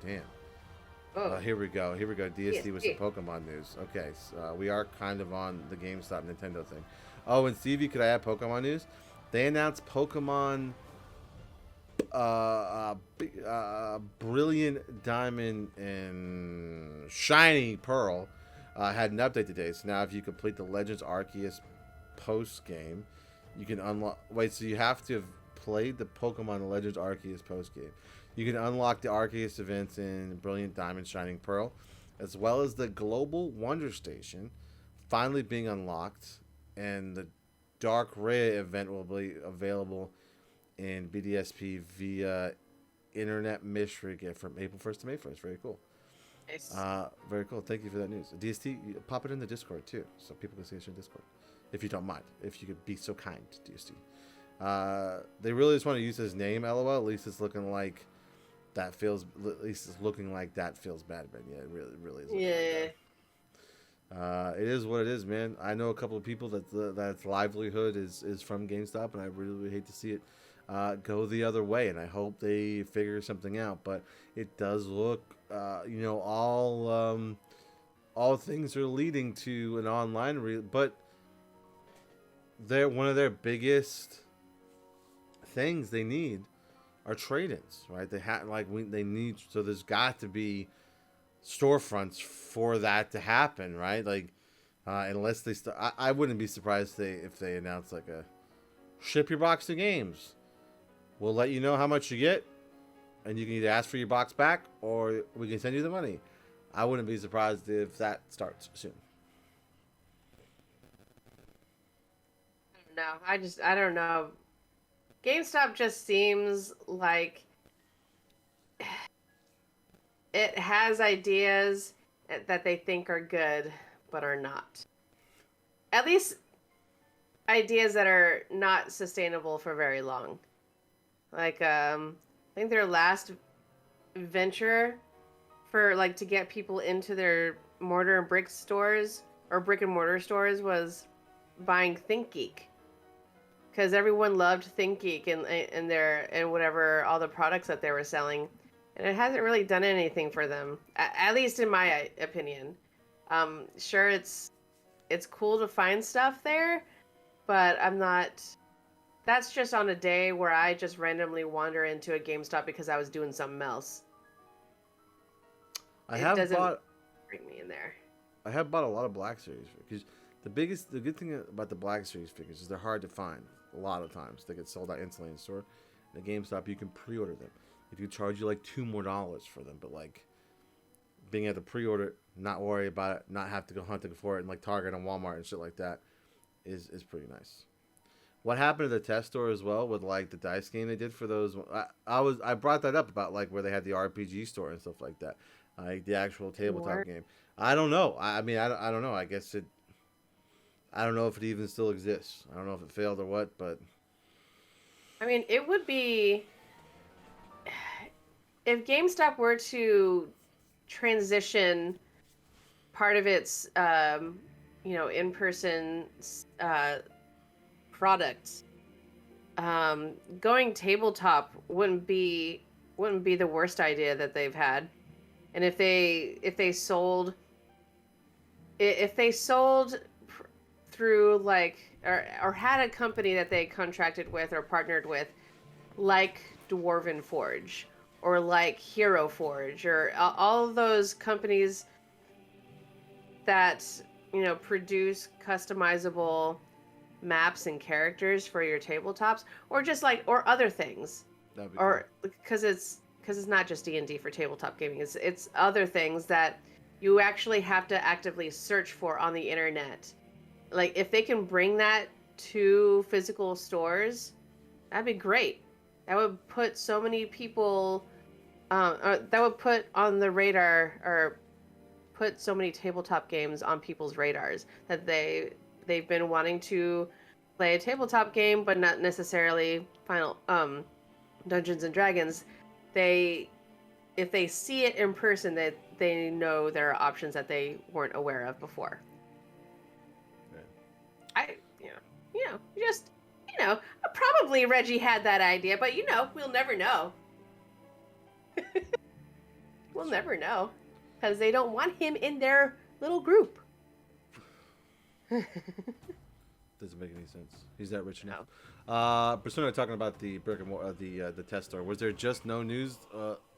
damn. Oh, Here we go. DSD with some Pokemon news. Okay, so, we are kind of on the GameStop Nintendo thing. Oh, and Stevie, could I add Pokemon news? They announced Pokemon Brilliant Diamond and Shiny Pearl had an update today. So now if you complete the Legends Arceus post game, you can unlock. Wait, so you have to have played the Pokemon Legends Arceus post game. You can unlock the Arceus events in Brilliant Diamond Shining Pearl, as well as the Global Wonder Station finally being unlocked, and the Dark Ray event will be available in BDSP via Internet Mystery Gift from April 1st to May 1st. Very cool. nice. Very cool. Thank you for that news. DST, you pop it in the Discord too, so people can see it in Discord. If you don't mind, if you could be so kind, DST. They really just want to use his name, LOL. At least it's looking like that feels. At least it's looking like that feels bad, man. Yeah, it really is. Yeah. It is what it is, man. I know a couple of people that's livelihood is from GameStop, and I really hate to see it go the other way. And I hope they figure something out. But it does look, all things are leading to an online. But one of their biggest things they need are trade-ins, right? They need. So there's got to be storefronts for that to happen, right? Like Unless they I wouldn't be surprised if they announce like a ship your box to games. We'll let you know how much you get, and you can either ask for your box back or we can send you the money. I wouldn't be surprised if that starts soon. No, I don't know. GameStop just seems like it has ideas that they think are good, but are not. At least ideas that are not sustainable for very long. Like, I think their last venture for, like, to get people into their mortar and brick stores, or brick and mortar stores, was buying ThinkGeek. Because everyone loved ThinkGeek and whatever, all the products that they were selling. And it hasn't really done anything for them, at least in my opinion. Sure, it's cool to find stuff there, but I'm not... That's just on a day where I just randomly wander into a GameStop because I was doing something else. I have bring me in there. I have bought a lot of Black Series because the good thing about the Black Series figures is they're hard to find. A lot of times they get sold out instantly in the store. In the GameStop, you can pre-order them. If you charge you like $2 more for them, but like being able to pre-order, not worry about it, not have to go hunting for it in like Target and Walmart and shit like that, is pretty nice. What happened to the test store as well with like the dice game they did for those? I brought that up about like where they had the RPG store and stuff like that, like the actual tabletop game. I don't know. I mean, I don't know. I guess it. I don't know if it even still exists. I don't know if it failed or what, but I mean, it would be if GameStop were to transition part of its, in-person products. Going tabletop wouldn't be the worst idea that they've had, and if they sold through like or had a company that they contracted with or partnered with, like Dwarven Forge or like Hero Forge or all of those companies that produce customizable maps and characters for your tabletops, or just like or other things, or because it's not just D&D for tabletop gaming. It's other things that you actually have to actively search for on the internet. Like if they can bring that to physical stores, that'd be great. That would put so many people that would put on the radar or put so many tabletop games on people's radars that they've been wanting to play a tabletop game, but not necessarily Final Dungeons and Dragons. If they see it in person, that they know there are options that they weren't aware of before. Probably Reggie had that idea, but we'll never know. We'll never know. Because they don't want him in their little group. Doesn't make any sense. He's that rich enough. Persona talking about the brick and mortar, the test store. Was there just no news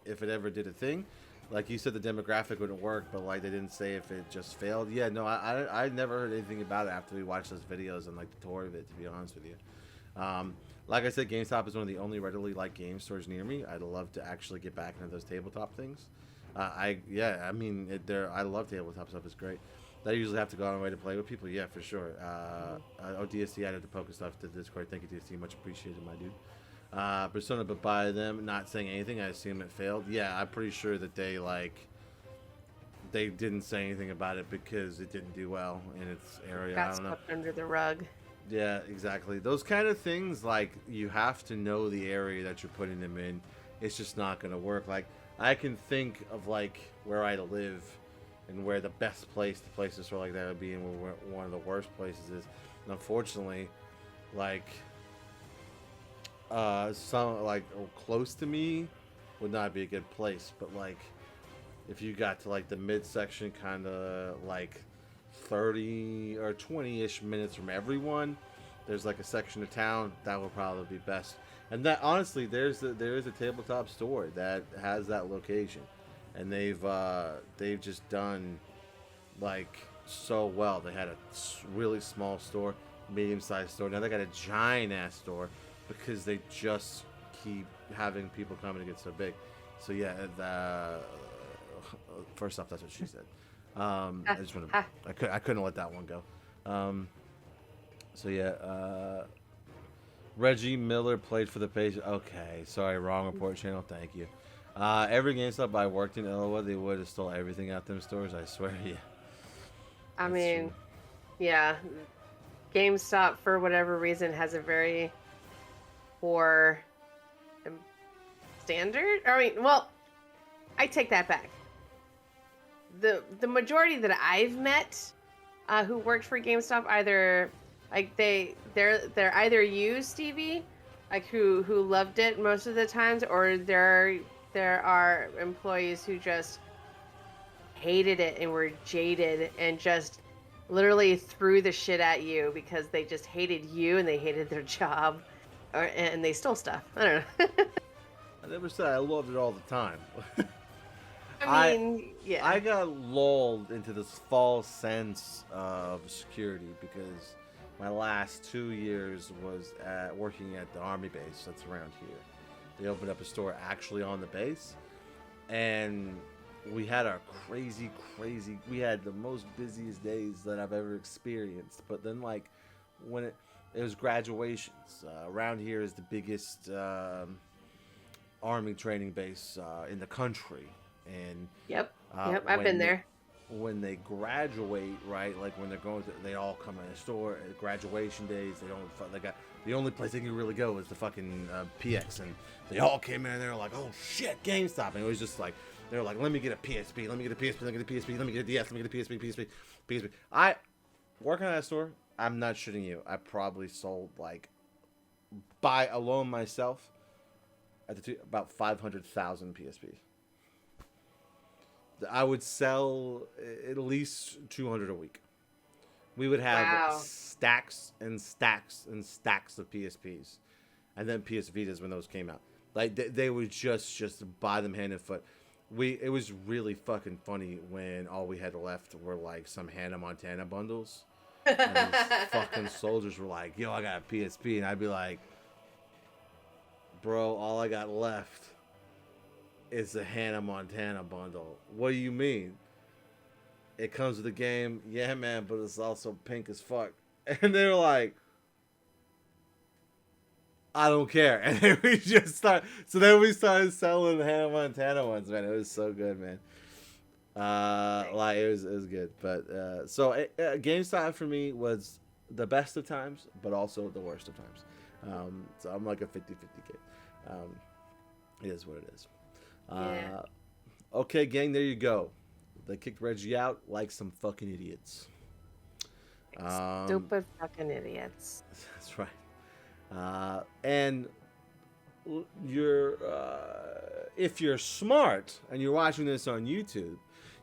if it ever did a thing? Like you said, the demographic wouldn't work, but like they didn't say if it just failed. Yeah, no, I never heard anything about it after we watched those videos and like the tour of it. To be honest with you, like I said, GameStop is one of the only readily like game stores near me. I'd love to actually get back into those tabletop things. I love tabletop stuff. It's great. I usually have to go on my way to play with people. Yeah, for sure. DSC added the Poke stuff to the Discord. Thank you, DSC. Much appreciated, my dude. Persona, but by them not saying anything, I assume it failed. Yeah, I'm pretty sure that they didn't say anything about it because it didn't do well in its area. I don't know. Swept under the rug. Yeah, exactly. Those kind of things, like you have to know the area that you're putting them in. It's just not going to work. Like I can think of like where I live and where the best place to place a store like that would be, and where one of the worst places is. And unfortunately, like some like close to me would not be a good place. But like if you got to like the midsection, kind of like 30 or 20-ish minutes from everyone, there's like a section of town that would probably be best. And that honestly, there is a tabletop store that has that location, and they've just done like so well. They had a really small store, medium-sized store. Now they got a giant-ass store because they just keep having people coming to get so big. So yeah, first off, that's what she said. I just want to. I couldn't let that one go. So yeah, Reggie Miller played for the page. Okay, sorry, wrong report channel. Thank you. Every GameStop I worked in Illinois, they would have stole everything out them stores. I swear to you. I mean, yeah, GameStop for whatever reason has a very poor standard. I mean, well, I take that back. The majority that I've met who worked for GameStop, either like they're either you, Stevie, like who loved it most of the times, or there are employees who just hated it and were jaded and just literally threw the shit at you because they just hated you and they hated their job, and they stole stuff. I don't know. I never said I loved it all the time. I mean, yeah. I got lulled into this false sense of security because my last 2 years was working at the Army base that's around here. They opened up a store actually on the base, and we had our crazy, we had the most busiest days that I've ever experienced. But then, like, when it was graduations, around here is the biggest Army training base in the country. And Yep, I've been there. When they graduate, right, like when they're going to, they all come in the store at graduation days. They got the only place they can really go is the fucking PX, and they all came in and they were like, oh shit, GameStop, and it was just like they were like, let me get a PSP, let me get a PSP, let me get a PSP, let me get a DS, let me get a PSP. I working at that store. I'm not shitting you. I probably sold like by alone myself at the about 500,000 PSPs. I would sell at least 200 a week. We would have stacks and stacks and stacks of PSPs, and then PS Vitas when those came out. Like they would just buy them hand and foot. It was really fucking funny when all we had left were like some Hannah Montana bundles, and these fucking soldiers were like, "Yo, I got a PSP," and I'd be like, "Bro, all I got left is a Hannah Montana bundle." What do you mean? It comes with the game. Yeah, man, but it's also pink as fuck. And they were like, I don't care. And then we just started. So then we started selling Hannah Montana ones, man. It was so good, man. Like it was good. But GameStop for me was the best of times, but also the worst of times. So I'm like a 50-50 kid. It is what it is. Yeah. Okay, gang, there you go. They kicked Reggie out like some fucking idiots. Stupid fucking idiots. That's right. And if you're smart and you're watching this on YouTube,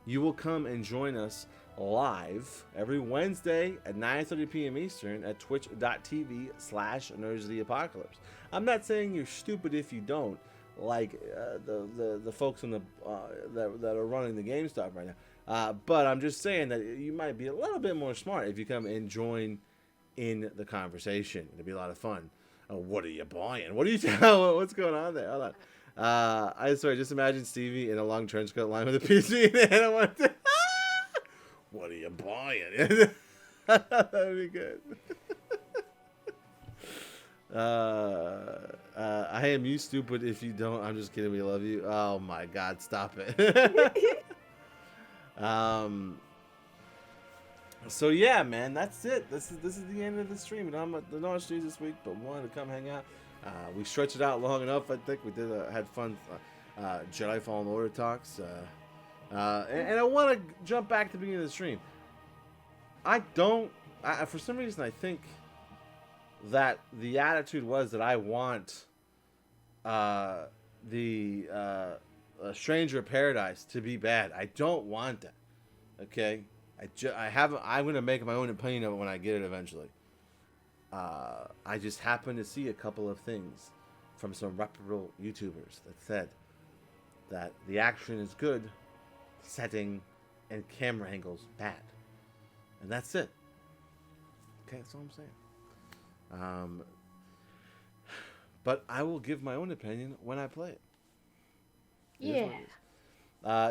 you will come and join us live every Wednesday at 9:30 p.m. Eastern at twitch.tv/Nerds of the Apocalypse. I'm not saying you're stupid if you don't, like the folks in the that are running the GameStop right now. But I'm just saying that you might be a little bit more smart if you come and join in the conversation. It'll be a lot of fun. What are you buying? What are you telling? What's going on there? Hold on. I swear, just imagine Stevie in a long trench coat line with a PC and I want to. What are you buying? That'd be good. I am you stupid if you don't. I'm just kidding. We love you. Oh my God, stop it. So yeah, man, that's it. This is the end of the stream. Not much news this week, but wanted to come hang out. We stretched it out long enough. I think we did had fun. Jedi Fallen Order talks. And I want to jump back to the beginning of the stream. For some reason, I think that the attitude was that I want the Stranger of Paradise to be bad. I don't want that. Okay, I'm gonna make my own opinion of it when I get it eventually. I just happened to see a couple of things from some reputable YouTubers that said that the action is good, setting and camera angles bad. And that's it. Okay, that's all I'm saying. But I will give my own opinion when I play it. Yeah.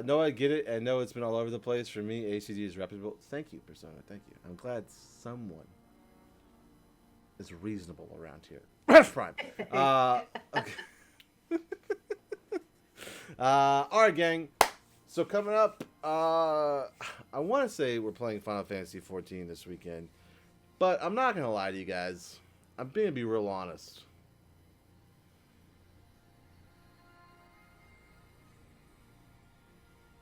No, I get it. I know it's been all over the place. For me, ACG is reputable. Thank you, Persona. Thank you. I'm glad someone is reasonable around here. Prime. Okay. All right, gang. So coming up, I want to say we're playing Final Fantasy 14 this weekend, but I'm not gonna lie to you guys. I'm gonna be real honest.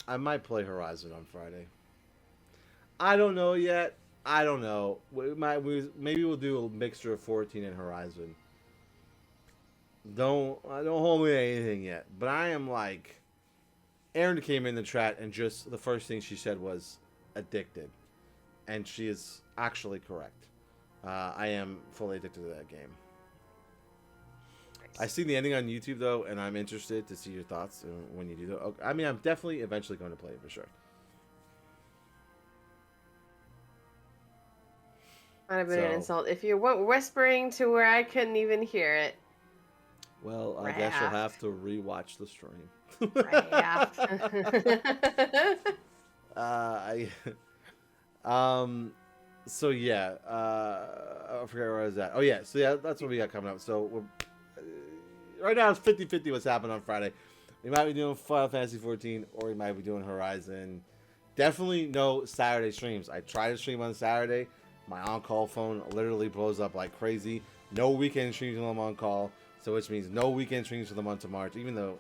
I might play Horizon on Friday. I don't know yet. I don't know. Maybe we'll do a mixture of 14 and Horizon. Don't hold me to anything yet. But I am like, Erin came in the chat and just the first thing she said was addicted, and she is actually correct. I am fully addicted to that game. I seen the ending on YouTube though, and I'm interested to see your thoughts when you do that. I mean, I'm definitely eventually going to play it for sure. Might have been an insult if you were whispering to where I couldn't even hear it. Well, I guess you'll have to rewatch the stream. So yeah, I forget where I was at. Oh yeah, so yeah, that's what we got coming up. So we're right now it's 50-50 what's happening on Friday. We might be doing Final Fantasy 14 or we might be doing Horizon. Definitely no Saturday streams. I try to stream on Saturday. My on-call phone literally blows up like crazy. No weekend streams when I'm on call. So which means no weekend streams for the month of March. Even though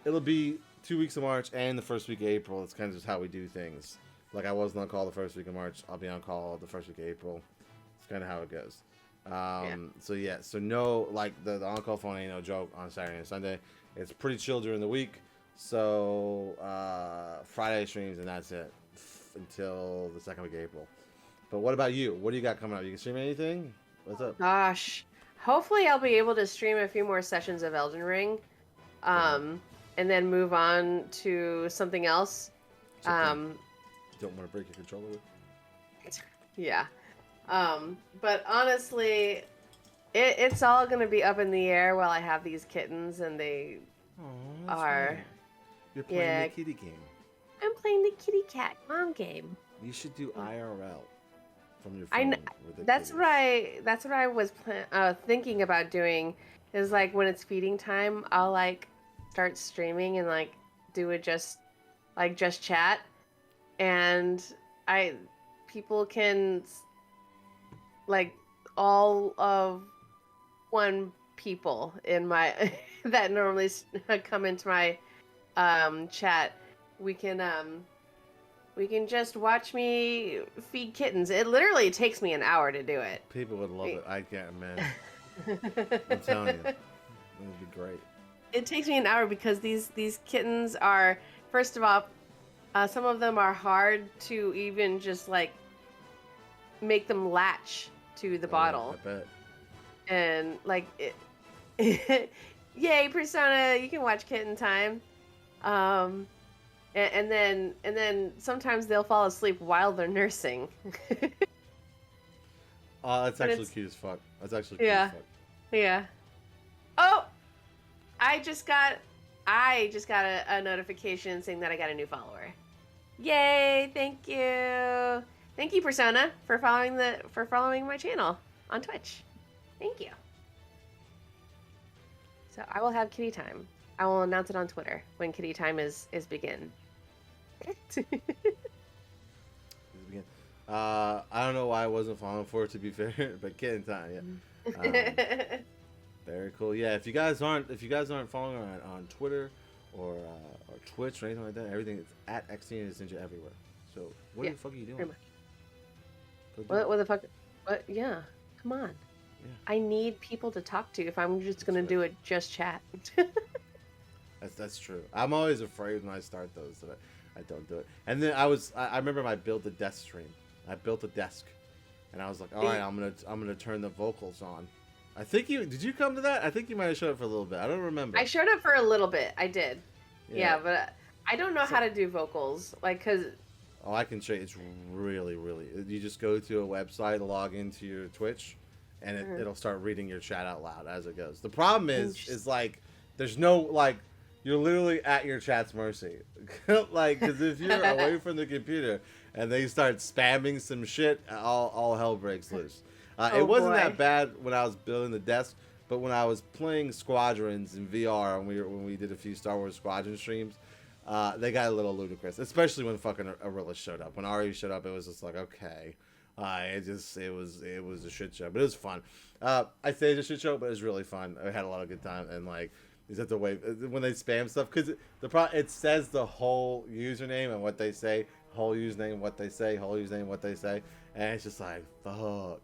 it'll be 2 weeks of March and the first week of April. It's kind of just how we do things. Like I wasn't on call the first week of March. I'll be on call the first week of April. It's kind of how it goes. So no, like the on-call phone ain't no joke on Saturday and Sunday. It's pretty chill during the week. So Friday streams and that's it until the second week of April. But what about you? What do you got coming up? You can stream anything? What's up? Gosh, hopefully I'll be able to stream a few more sessions of Elden Ring, and then move on to something else. You don't want to break your controller with? Yeah. But honestly, it's all going to be up in the air while I have these kittens and they are... Right. You're playing the kitty game. I'm playing the kitty cat mom game. You should do IRL from your phone. That's what I was thinking about doing. Is like when it's feeding time, I'll like start streaming and like do it just chat, and people can like all of one people in my that normally come into my chat. We can just watch me feed kittens. It literally takes me an hour to do it. People would love it. I can't imagine. I'm telling you, it would be great. It takes me an hour because these kittens are, first of all, some of them are hard to even just like make them latch to the bottle. I bet. And like it, yay, Persona! You can watch Kitten Time. And then sometimes they'll fall asleep while they're nursing. That's actually cute as fuck. That's actually cute as fuck. Yeah. Oh, I just got a notification saying that I got a new follower. Yay! Thank you, Persona, for following my channel on Twitch. Thank you. So I will have kitty time. I will announce it on Twitter when kitty time is begin. I don't know why I wasn't following for it, to be fair, but kitten time, yeah. Very cool. Yeah, if you guys aren't following her on Twitter or Twitch or anything like that, everything is at XTNinja everywhere. So what the fuck are you doing? What the fuck? What? Yeah, come on. Yeah. I need people to talk to if I'm just gonna do it just chat. That's true. I'm always afraid when I start those that I don't do it. And then I remember I built a desk stream. I built a desk, and I was like, all right, I'm gonna turn the vocals on. I think did you come to that? I think you might have showed up for a little bit. I don't remember. I showed up for a little bit. I did. Yeah, but I don't know how to do vocals, like, cause Oh, I can show you. It's really, really. You just go to a website, log into your Twitch, and it'll start reading your chat out loud as it goes. The problem is like, there's no like, you're literally at your chat's mercy. Like, because if you're away from the computer and they start spamming some shit, all hell breaks loose. It wasn't that bad when I was building the desk, but when I was playing Squadrons in VR and when we did a few Star Wars Squadron streams, they got a little ludicrous, especially when fucking Arilla showed up. When Ari showed up, it was just like, okay, it was a shit show, but it was fun. I say it's a shit show, but it was really fun. I had a lot of good time, and like, you just have to wait when they spam stuff because it says the whole username and what they say, whole username, what they say, whole username, what they say, and it's just like fuck.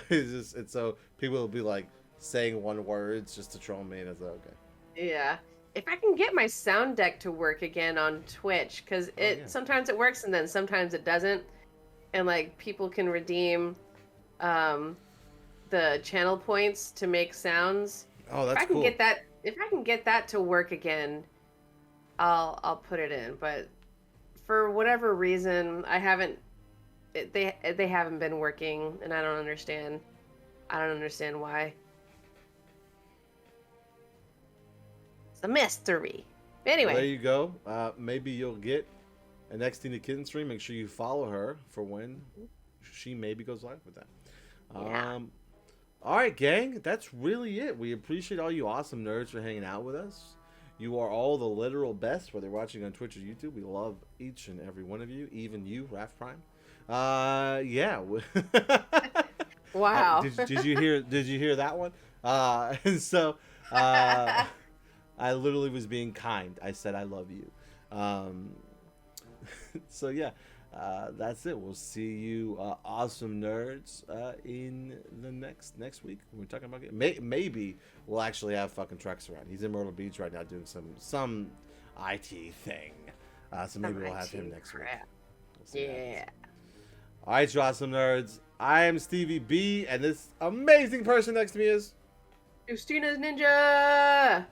It's so people will be like saying one words just to troll me, and it's like, okay. Yeah. If I can get my sound deck to work again on Twitch, because sometimes it works and then sometimes it doesn't, and like people can redeem the channel points to make sounds. Oh, that's cool. If I can get that to work again, I'll put it in. But for whatever reason, I haven't. They haven't been working, and I don't understand. I don't understand why. It's a mystery. Anyway. Well, there you go. Maybe you'll get an XT Kitten stream. Make sure you follow her for when she maybe goes live with that. Yeah. All right, gang. That's really it. We appreciate all you awesome nerds for hanging out with us. You are all the literal best, whether you're watching on Twitch or YouTube. We love each and every one of you, even you, Raph Prime. Yeah. Wow. Did you hear that one? And so, I literally was being kind. I said I love you. So yeah, that's it. We'll see you, awesome nerds, in the next week. We're talking about maybe we'll actually have fucking Trex around. He's in Myrtle Beach right now doing some IT thing. So maybe we'll have him next week. We'll Yeah. All right, you awesome nerds. I am Stevie B, and this amazing person next to me is Justina's Ninja.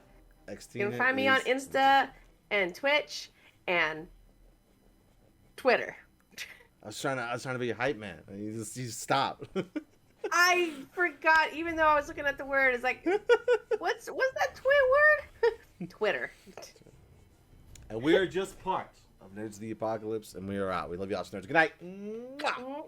XT. You can find me on Insta and Twitch and Twitter. I was trying to be a hype man. You stop. I forgot, even though I was looking at the word. It's like, what's that word? Twitter. And we are just part of Nerds of the Apocalypse, and we are out. We love you all, nerds. Good night. Mwah.